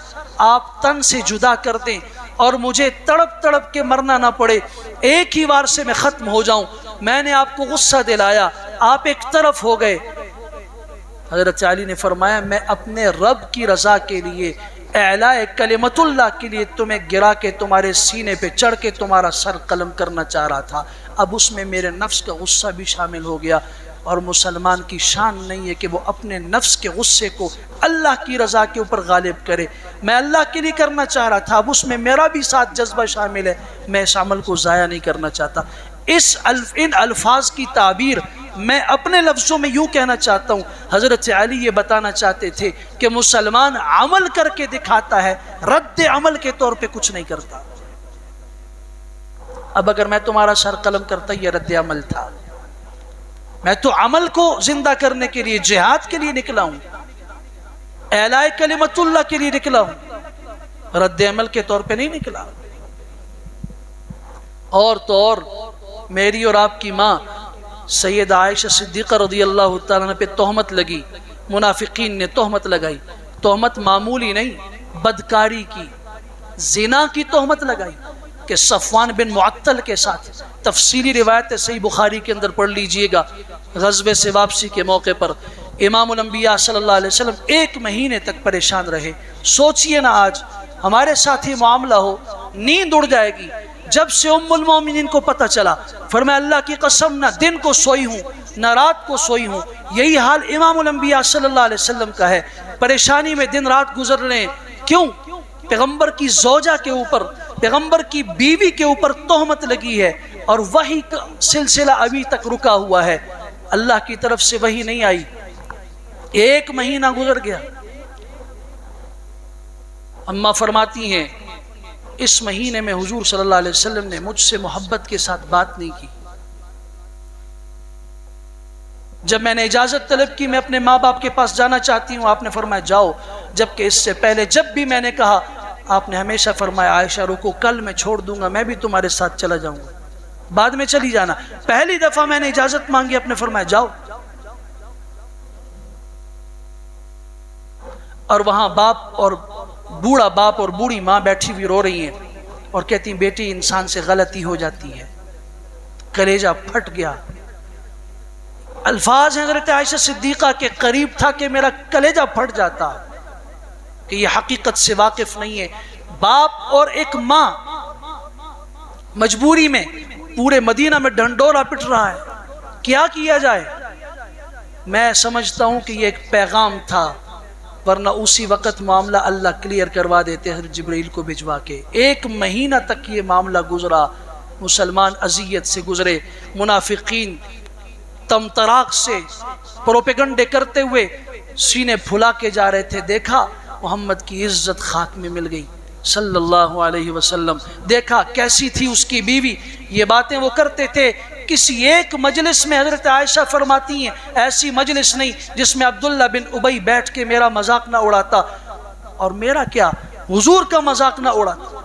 آپ تن سے جدا کر دیں اور مجھے تڑپ تڑپ کے مرنا نہ پڑے، ایک ہی وار سے میں ختم ہو جاؤں۔ میں نے آپ کو غصہ دلایا، آپ ایک طرف ہو گئے۔ حضرت علی نے فرمایا میں اپنے رب کی رضا کے لیے، اعلاء کلمت اللہ کے لیے تمہیں گرا کے تمہارے سینے پہ چڑھ کے تمہارا سر قلم کرنا چاہ رہا تھا، اب اس میں میرے نفس کا غصہ بھی شامل ہو گیا، اور مسلمان کی شان نہیں ہے کہ وہ اپنے نفس کے غصے کو اللہ کی رضا کے اوپر غالب کرے۔ میں اللہ کے لیے کرنا چاہ رہا تھا، اب اس میں میرا بھی ساتھ جذبہ شامل ہے، میں اس عمل کو ضائع نہیں کرنا چاہتا۔ ان الفاظ کی تعبیر میں اپنے لفظوں میں یوں کہنا چاہتا ہوں، حضرت علی یہ بتانا چاہتے تھے کہ مسلمان عمل کر کے دکھاتا ہے، رد عمل کے طور پہ کچھ نہیں کرتا۔ اب اگر میں تمہارا سر قلم کرتا یہ رد عمل تھا، میں تو عمل کو زندہ کرنے کے لیے، جہاد کے لیے نکلا ہوں، اعلاء کلمت اللہ کے لیے نکلا ہوں، رد عمل کے طور پہ نہیں نکلا۔ اور تو اور میری اور آپ کی ماں سیدہ عائشہ صدیقہ رضی اللہ تعالیٰ عنہ پہ تہمت لگی، منافقین نے تہمت لگائی، تہمت معمولی نہیں، بدکاری کی، زنا کی تہمت لگائی کہ صفوان بن معطل کے ساتھ، تفصیلی روایت صحیح بخاری کے اندر پڑھ لیجئے گا، غزوے سے واپسی کے موقع پر امام الانبیاء صلی اللہ علیہ وسلم 1 مہینے تک پریشان رہے۔ سوچئے نا آج ہمارے ساتھ ہی معاملہ ہو، نیند اڑ جائے گی۔ جب سے ام المومنین کو پتہ چلا، فرمایا اللہ کی قسم نہ دن کو سوئی ہوں نہ رات کو سوئی ہوں۔ یہی حال امام الانبیاء صلی اللہ علیہ وسلم کا ہے، پریشانی میں دن رات گزر رہے ہیں۔ کیوں؟ پیغمبر کی زوجہ کے اوپر، پیغمبر کی بیوی کے اوپر تہمت لگی ہے، اور وحی کا سلسلہ ابھی تک رکا ہوا ہے، اللہ کی طرف سے وحی نہیں آئی۔ 1 مہینہ گزر گیا۔ اماں فرماتی ہیں اس مہینے میں حضور صلی اللہ علیہ وسلم نے مجھ سے محبت کے ساتھ بات نہیں کی۔ جب میں نے اجازت طلب کی میں اپنے ماں باپ کے پاس جانا چاہتی ہوں، آپ نے فرمایا جاؤ، جبکہ اس سے پہلے جب بھی میں نے کہا آپ نے ہمیشہ فرمایا عائشہ رکو، کل میں چھوڑ دوں گا، میں بھی تمہارے ساتھ چلا جاؤں گا، بعد میں چلی جانا۔ پہلی دفعہ میں نے اجازت مانگی، آپ نے فرمایا جاؤ، اور وہاں بوڑھا باپ اور بوڑھی ماں بیٹھی ہوئی رو رہی ہیں اور کہتی ہیں بیٹی انسان سے غلطی ہو جاتی ہے۔ کلیجہ پھٹ گیا۔ الفاظ ہیں حضرت عائشہ صدیقہ کے قریب تھا کہ میرا کلیجہ پھٹ جاتا کہ یہ حقیقت سے واقف نہیں ہے۔ باپ اور ایک ماں مجبوری میں پورے مدینہ میں ڈھنڈورا پٹ رہا ہے، کیا کیا جائے؟ میں سمجھتا ہوں کہ یہ ایک پیغام تھا، ورنہ اسی وقت معاملہ اللہ کلیئر کروا دیتے حضرت جبرائیل کو بھجوا کے۔ 1 مہینہ تک یہ معاملہ گزرا، مسلمان اذیت سے گزرے، منافقین تمطراق سے پروپیگنڈے کرتے ہوئے سینے پھلا کے جا رہے تھے۔ دیکھا محمد کی عزت خاک میں مل گئی صلی اللہ علیہ وسلم، دیکھا کیسی تھی اس کی بیوی، یہ باتیں وہ کرتے تھے۔ کسی ایک مجلس میں حضرت عائشہ فرماتی ہیں ایسی مجلس نہیں جس میں عبداللہ بن ابی بیٹھ کے میرا مذاق نہ اڑاتا، اور میرا کیا حضور کا مذاق نہ اڑاتا۔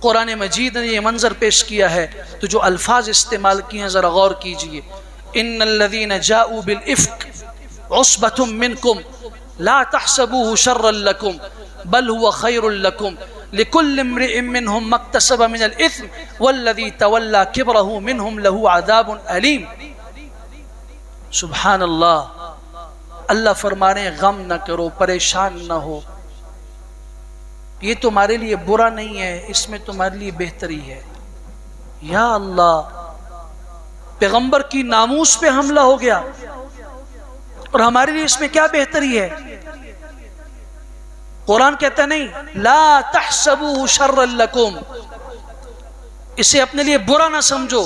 قرآن مجید نے یہ منظر پیش کیا ہے تو جو الفاظ استعمال کیے ہیں ذرا غور کیجئے۔ ان الذین جاؤوا بالافک عصبۃ منکم لا تحسبوه شرا لکم بل هو خیر لکم لكل امرئ منهم ما اكتسب من الاثم والذي تولى كبره منهم له عذاب الیم۔ سبحان اللہ، اللہ فرما رہے ہیں غم نہ کرو، پریشان نہ ہو، یہ تمہارے لیے برا نہیں ہے، اس میں تمہارے لیے بہتری ہے۔ یا اللہ، پیغمبر کی ناموس پہ حملہ ہو گیا اور ہمارے لیے اس میں کیا بہتری ہے؟ قرآن کہتا نہیں لا تحسبوه شرا لکم، اسے اپنے لیے برا نہ سمجھو،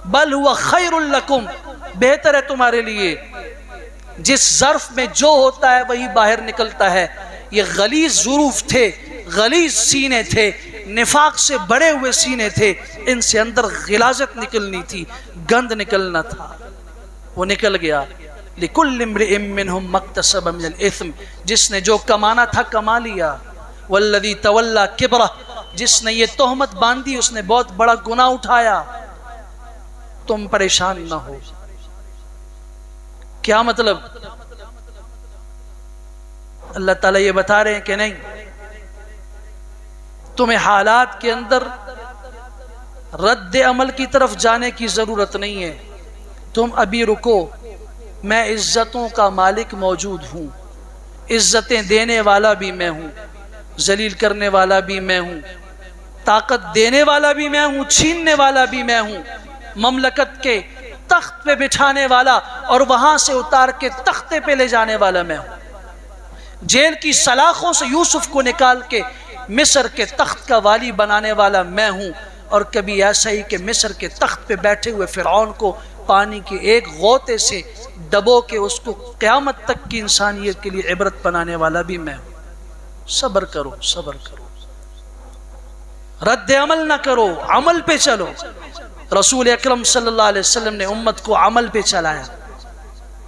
بل هو خیر لکم، بہتر ہے تمہارے لیے۔ جس ظرف میں جو ہوتا ہے وہی باہر نکلتا ہے۔ یہ غلیظ ظروف تھے، غلیظ سینے تھے، نفاق سے بڑے ہوئے سینے تھے، ان سے اندر غلاظت نکلنی تھی، گند نکلنا تھا، وہ نکل گیا۔ لِكُلِّ امْرِئٍ مِّنْهُمْ مَا اكْتَسَبَ مِنَ الْإِثْمِ، جس نے جو کمانا تھا کما لیا۔ وَالَّذِي تَوَلَّى كِبْرَهُ، جس نے یہ تہمت باندھی اس نے بہت بڑا گناہ اٹھایا۔ تم پریشان نہ ہو۔ کیا مطلب؟ اللہ تعالیٰ یہ بتا رہے ہیں کہ نہیں، تمہیں حالات کے اندر رد عمل کی طرف جانے کی ضرورت نہیں ہے، تم ابھی رکو، میں عزتوں کا مالک موجود ہوں، عزتیں دینے والا بھی میں ہوں، ذلیل کرنے والا بھی میں ہوں، طاقت دینے والا بھی میں ہوں، چھیننے والا بھی میں ہوں، مملکت کے تخت پہ بٹھانے والا اور وہاں سے اتار کے تختے پہ لے جانے والا میں ہوں، جیل کی سلاخوں سے یوسف کو نکال کے مصر کے تخت کا والی بنانے والا میں ہوں، اور کبھی ایسا ہی کہ مصر کے تخت پہ بیٹھے ہوئے فرعون کو پانی کے ایک غوطے سے دبو کے اس کو قیامت تک کی انسانیت کے لیے عبرت بنانے والا بھی میں ہوں۔ صبر کرو، صبر کرو، رد عمل نہ کرو، عمل پہ چلو۔ رسول اکرم صلی اللہ علیہ وسلم نے امت کو عمل پہ چلایا،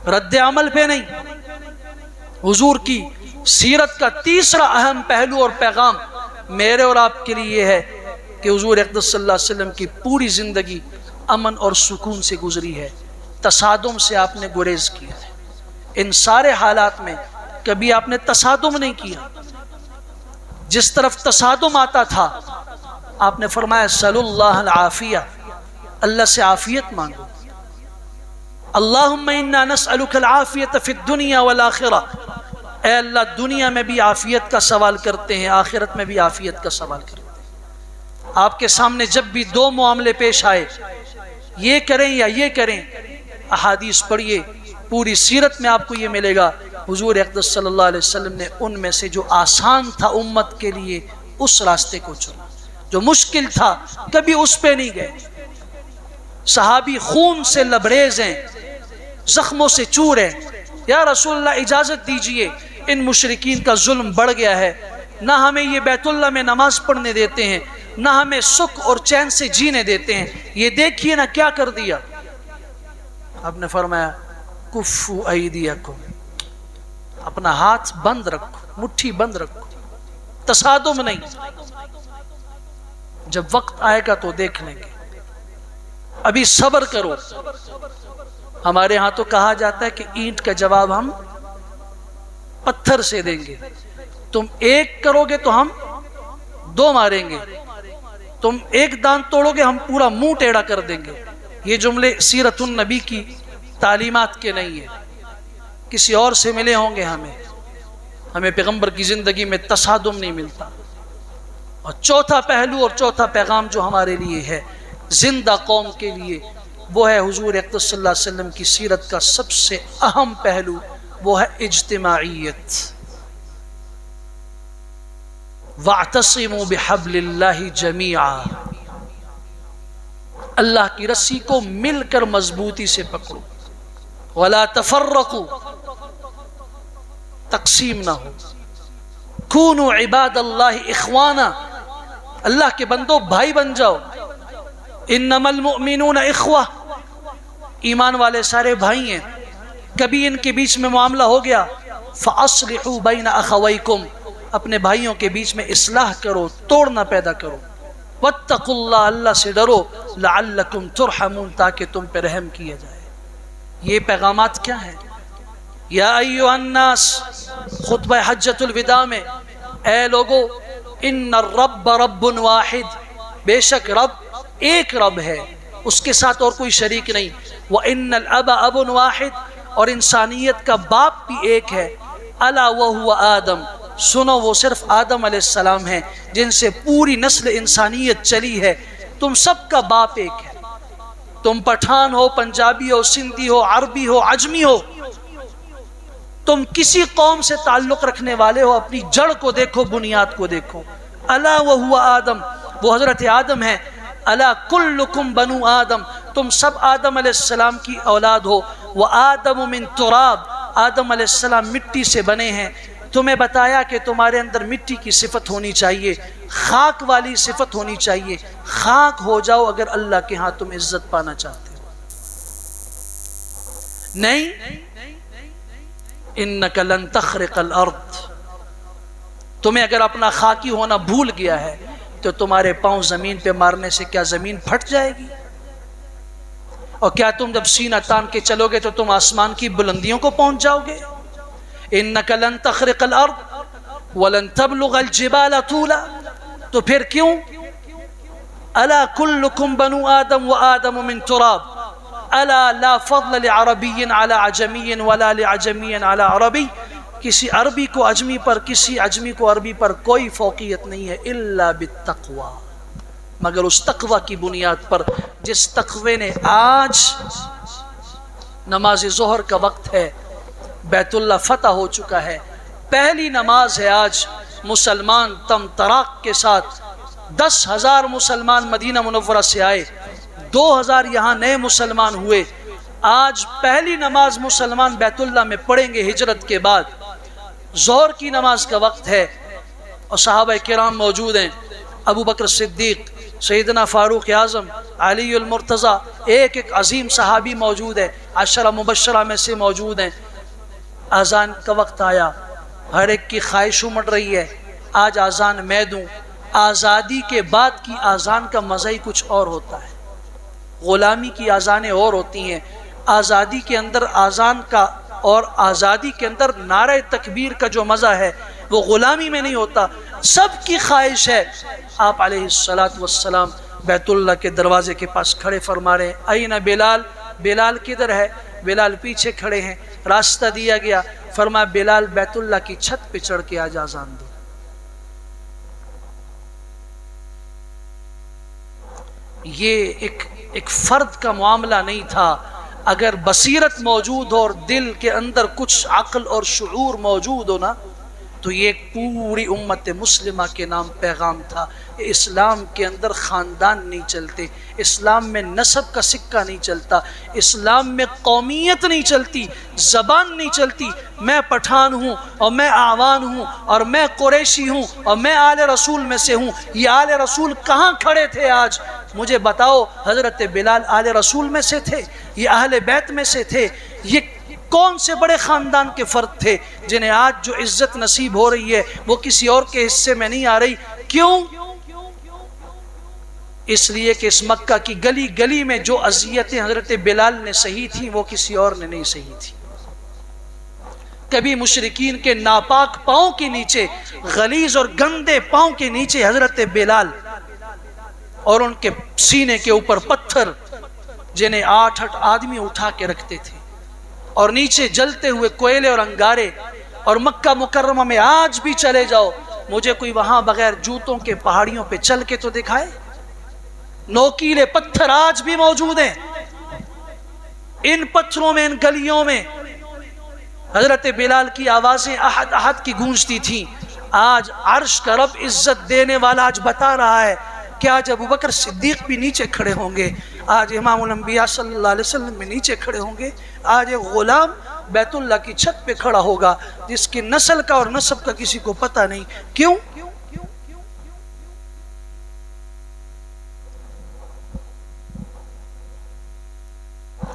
رد عمل پہ نہیں۔ حضور کی سیرت کا تیسرا اہم پہلو اور پیغام میرے اور آپ کے لیے ہے کہ حضور اقدس صلی اللہ علیہ وسلم کی پوری زندگی امن اور سکون سے گزری ہے، تصادم سے آپ نے گریز کیا ہے۔ ان سارے حالات میں کبھی آپ نے تصادم نہیں کیا۔ جس طرف تصادم آتا تھا آپ نے فرمایا صلی اللہ العافیہ، اللہ سے عافیت مانگو۔ اللہم انا نسألک العافیت فی الدنیا والآخرہ، اے اللہ دنیا میں بھی عافیت کا سوال کرتے ہیں، آخرت میں بھی عافیت کا سوال کرتے ہیں۔ آپ کے سامنے جب بھی دو معاملے پیش آئے، یہ کریں یا یہ کریں، احادیث پڑھیے، پوری سیرت میں آپ کو یہ ملے گا حضور اقدس صلی اللہ علیہ وسلم نے ان میں سے جو آسان تھا امت کے لیے اس راستے کو چنا، جو مشکل تھا کبھی اس پہ نہیں گئے۔ صحابی خون سے لبریز ہیں، زخموں سے چور ہیں، یا رسول اللہ اجازت دیجئے، ان مشرکین کا ظلم بڑھ گیا ہے، نہ ہمیں یہ بیت اللہ میں نماز پڑھنے دیتے ہیں، نہ ہمیں سکھ اور چین سے جینے دیتے ہیں، یہ دیکھیے نہ کیا کر دیا۔ آپ نے فرمایا کفو ایدیکم، اپنا ہاتھ بند رکھو، مٹھی بند رکھو، تصادم نہیں۔ جب وقت آئے گا تو دیکھ لیں گے، ابھی صبر کرو۔ ہمارے ہاں تو کہا جاتا ہے کہ اینٹ کا جواب ہم پتھر سے دیں گے، تم ایک کرو گے تو ہم دو ماریں گے، تم ایک دان توڑو گے ہم پورا منہ ٹیڑھا کر دیں گے۔ یہ جملے سیرت النبی کی تعلیمات کے نہیں ہیں، کسی اور سے ملے ہوں گے ہمیں پیغمبر کی زندگی میں تصادم نہیں ملتا۔ اور چوتھا پہلو اور چوتھا پیغام جو ہمارے لیے ہے زندہ قوم کے لیے، وہ ہے حضور اقدس صلی اللہ علیہ وسلم کی سیرت کا سب سے اہم پہلو، وہ ہے اجتماعیت۔ وَاعْتَصِمُوا بِحَبْلِ اللَّهِ جَمِيعًا، اللہ کی رسی کو مل کر مضبوطی سے پکڑو۔ وَلَا تَفَرَّقُوا، تقسیم نہ ہو۔ كُونُوا عِبَادَ اللَّهِ إِخْوَانًا، اللہ کے بندوں بھائی بن جاؤ۔ انما المؤمنون اخوہ، ایمان والے سارے بھائی ہیں، کبھی ان کے بیچ میں معاملہ ہو گیا فَأَصْلِحُوا بَيْنَ أَخَوَيْكُمْ، اپنے بھائیوں کے بیچ میں اصلاح کرو، توڑنا پیدا کرو۔ وَاتَّقُوا اللَّهَ، اللہ سے ڈرو، لَعَلَّكُمْ تُرْحَمُونَ، تاکہ تم پہ رحم کیا جائے۔ یہ پیغامات کیا ہیں؟ یا ایھا الناس، خطبہ حجۃ الوداع میں، اے لوگو، ان الرب رب واحد، بے شک رب ایک رب ہے، اس کے ساتھ اور کوئی شریک نہیں۔ وَإِنَّ الْأَبَ أَبٌ وَاحِدٌ، اور انسانیت کا باپ بھی ایک ہے۔ أَلَا وَهُوَ آدم، سنو وہ صرف آدم علیہ السلام ہیں جن سے پوری نسل انسانیت چلی ہے۔ تم سب کا باپ ایک ہے، تم پٹھان ہو، پنجابی ہو، سندھی ہو، عربی ہو، عجمی ہو، تم کسی قوم سے تعلق رکھنے والے ہو، اپنی جڑ کو دیکھو، بنیاد کو دیکھو۔ أَلَا وَهُوَ آدم، وہ حضرت آدم ہے۔ أَلَا كُلُّكُمْ بَنُو آدم، تم سب آدم علیہ السلام کی اولاد ہو۔ وَآدَمُ مِن تُرَاب، آدم علیہ السلام مٹی سے بنے ہیں۔ تمہیں بتایا کہ تمہارے اندر مٹی کی صفت ہونی چاہیے، خاک والی صفت ہونی چاہیے، خاک ہو جاؤ اگر اللہ کے ہاں تم عزت پانا چاہتے ہو۔ نہیں، إِنَّكَ لَن تَخْرِقَ الْأَرْضِ، تمہیں اگر اپنا خاکی ہونا بھول گیا ہے تو تمہارے پاؤں زمین پہ مارنے سے کیا زمین پھٹ جائے گی؟ اور کیا تم جب سینہ تان کے چلو گے تو تم آسمان کی بلندیوں کو پہنچ جاؤ گے؟ إِنَّكَ لَن تَخْرِقَ الْأَرْضِ وَلَن تَبْلُغَ الْجِبَالَ طُولًا، تو پھر کیوں؟ أَلَا كُلُّكُمْ بَنُو آدم وآدم من تراب، أَلَا لَا فَضْلَ لِعَرَبِيٍّ عَلَى عَجَمِيٍّ وَلَا لِعَجَمِيٍّ عَلَى عَرَبِيٍّ، کسی عربی کو عجمی پر، کسی عجمی کو عربی پر کوئی فوقیت نہیں ہے، إِلَّا بِالتَّقْوَى، مگر اس تقوی کی بنیاد پر جس تقوی نے آج نماز ظہر کا وقت ہے، بیت اللہ فتح ہو چکا ہے، پہلی نماز ہے آج، مسلمان تم تراق کے ساتھ 10,000 مسلمان مدینہ منورہ سے آئے، 2,000 یہاں نئے مسلمان ہوئے، آج پہلی نماز مسلمان بیت اللہ میں پڑھیں گے ہجرت کے بعد، ظہر کی نماز کا وقت ہے، اور صحابہ کرام موجود ہیں، ابو بکر صدیق، سیدنا فاروق اعظم، علی المرتضیٰ، ایک ایک عظیم صحابی موجود ہے، عشرہ مبشرہ میں سے موجود ہیں۔ اذان کا وقت آیا، ہر ایک کی خواہش امڑ رہی ہے آج اذان میں دوں۔ آزادی کے بعد کی اذان کا مزہ ہی کچھ اور ہوتا ہے، غلامی کی اذانیں اور ہوتی ہیں، آزادی کے اندر اذان کا اور آزادی کے اندر نعرہ تکبیر کا جو مزہ ہے وہ غلامی میں نہیں ہوتا۔ سب کی خواہش ہے، آپ علیہ الصلاۃ والسلام بیت اللہ کے دروازے کے پاس کھڑے فرما رہے ہیں، این بلال، بلال کدھر ہے؟ بلال پیچھے کھڑے ہیں، راستہ دیا گیا، فرمایا بلال بیت اللہ کی چھت پہ چڑھ کے آج اذان دو۔ یہ ایک فرد کا معاملہ نہیں تھا، اگر بصیرت موجود ہو اور دل کے اندر کچھ عقل اور شعور موجود ہو نا، تو یہ ایک پوری امت مسلمہ کے نام پیغام تھا۔ اسلام کے اندر خاندان نہیں چلتے، اسلام میں نسب کا سکہ نہیں چلتا، اسلام میں قومیت نہیں چلتی، زبان نہیں چلتی، میں پٹھان ہوں اور میں آوان ہوں اور میں قریشی ہوں اور میں آل رسول میں سے ہوں۔ یہ آل رسول کہاں کھڑے تھے آج؟ مجھے بتاؤ، حضرت بلال آل رسول میں سے تھے، یہ اہل بیت میں سے تھے، یہ کون سے بڑے خاندان کے فرد تھے جنہیں آج جو عزت نصیب ہو رہی ہے وہ کسی اور کے حصے میں نہیں آ رہی؟ کیوں؟ اس لیے کہ اس مکہ کی گلی گلی میں جو اذیتیں حضرت بلال نے سہی تھیں وہ کسی اور نے نہیں سہی تھی۔ کبھی مشرکین کے ناپاک پاؤں کے نیچے، غلیظ اور گندے پاؤں کے نیچے حضرت بلال اور ان کے سینے کے اوپر پتھر جنہیں 8 آدمی اٹھا کے رکھتے تھے، اور نیچے جلتے ہوئے کوئلے اور انگارے، اور مکہ مکرمہ میں آج بھی چلے جاؤ، مجھے کوئی وہاں بغیر جوتوں کے پہاڑیوں پہ چل کے تو دکھائے۔ نوکیلے پتھر آج بھی موجود ہیں، ان پتھروں میں، ان گلیوں میں حضرت بلال کی آوازیں احد احد کی گونجتی تھیں۔ آج عرش کا رب عزت دینے والا آج بتا رہا ہے کہ آج ابو بکر صدیق بھی نیچے کھڑے ہوں گے، آج امام الانبیاء صلی اللہ علیہ وسلم بھی نیچے کھڑے ہوں گے، آج ایک غلام بیت اللہ کی چھت پہ کھڑا ہوگا جس کی نسل کا اور نسب کا کسی کو پتہ نہیں۔ کیوں؟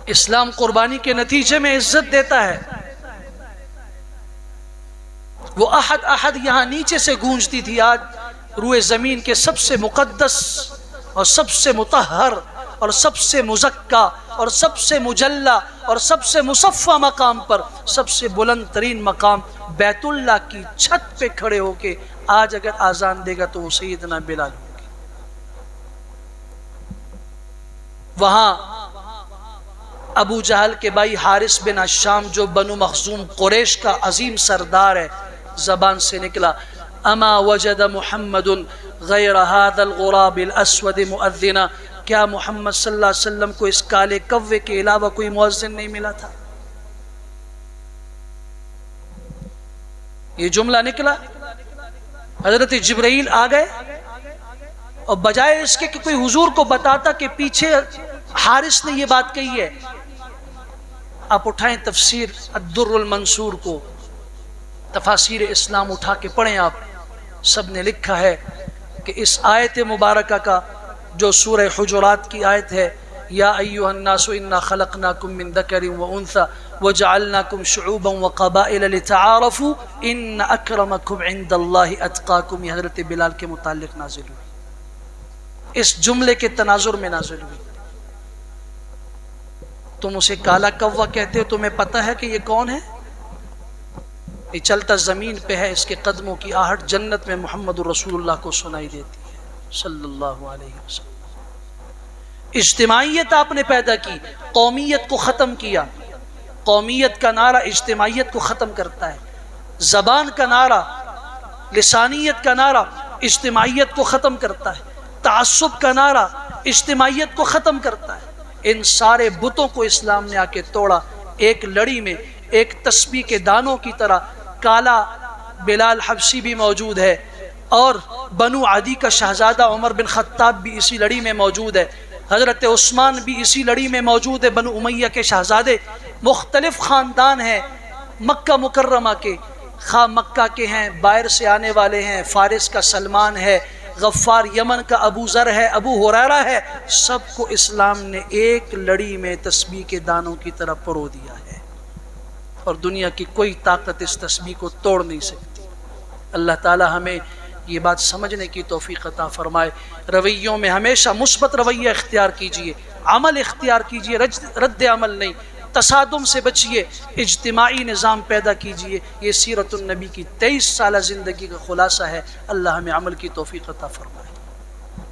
اسلام قربانی کے نتیجے میں عزت دیتا ہے۔ وہ احد احد یہاں نیچے سے گونجتی تھی، آج روئے زمین کے سب سے مقدس اور سب سے مطہر اور سب سے مزکا اور سب سے مجلہ اور سب سے مصفہ مقام پر، سب سے بلند ترین مقام بیت اللہ کی چھت پہ کھڑے ہو کے آج اگر آزان دے گا تو وہ سیدنا بلال ہوں گے۔ وہاں ابو جہل کے بھائی حارث بن الشام جو بنو مخزوم قریش کا عظیم سردار ہے، زبان سے نکلا، اما وجد محمد غیر هذا الغراب الاسود مؤذنا، کیا محمد صلی اللہ علیہ وسلم کو اس کالے کوے کے علاوہ کوئی مؤذن نہیں ملا تھا؟ یہ جملہ نکلا، حضرت جبرائیل آ گئے، اور بجائے اس کے کہ کوئی حضور کو بتاتا کہ پیچھے حارث نے یہ بات کہی ہے، آپ اٹھائیں تفسیر الدر المنصور کو، تفاسیر اسلام اٹھا کے پڑھیں، آپ سب نے لکھا ہے کہ اس آیت مبارکہ کا جو سورہ حجرات کی آیت ہے، یا ایھا الناس انا خلقناکم من ذکر وانثی وجعلناکم شعوبا وقبائل لتعارفوا ان اکرمکم عند اللہ اتقاکم، یہ حضرت بلال کے متعلق نازل ہوئی، اس جملے کے تناظر میں نازل ہوئی۔ تم اسے کالا کوا کہتے ہو، تمہیں پتہ ہے کہ یہ کون ہے؟ یہ چلتا زمین پہ ہے، اس کے قدموں کی آہٹ جنت میں محمد رسول اللہ کو سنائی دیتی ہے صلی اللہ علیہ وسلم۔ اجتماعیت آپ نے پیدا کی، قومیت کو ختم کیا۔ قومیت کا نعرہ اجتماعیت کو ختم کرتا ہے، زبان کا نعرہ، لسانیت کا نعرہ اجتماعیت کو ختم کرتا ہے، تعصب کا نعرہ اجتماعیت کو ختم کرتا ہے۔ ان سارے بتوں کو اسلام نے آ کے توڑا، ایک لڑی میں ایک تسبیح کے دانوں کی طرح کالا بلال حبشی بھی موجود ہے، اور بنو عدی کا شہزادہ عمر بن خطاب بھی اسی لڑی میں موجود ہے۔ حضرت عثمان بھی اسی لڑی میں موجود ہے، بنو امیہ کے شہزادے، مختلف خاندان ہیں مکہ مکرمہ کے، خواہ مکہ کے ہیں، باہر سے آنے والے ہیں، فارس کا سلمان ہے، غفار یمن کا ابو ذر ہے، ابو ہریرہ ہے، سب کو اسلام نے ایک لڑی میں تسبیح کے دانوں کی طرح پرو دیا ہے، اور دنیا کی کوئی طاقت اس تسبیح کو توڑ نہیں سکتی۔ اللہ تعالی ہمیں یہ بات سمجھنے کی توفیق عطا فرمائے۔ رویوں میں ہمیشہ مثبت رویہ اختیار کیجئے، عمل اختیار کیجئے، رد عمل نہیں، تصادم سے بچیے، اجتماعی نظام پیدا کیجئے۔ یہ سیرت النبی کی 23 سالہ زندگی کا خلاصہ ہے۔ اللہ ہمیں عمل کی توفیق عطا فرمائے۔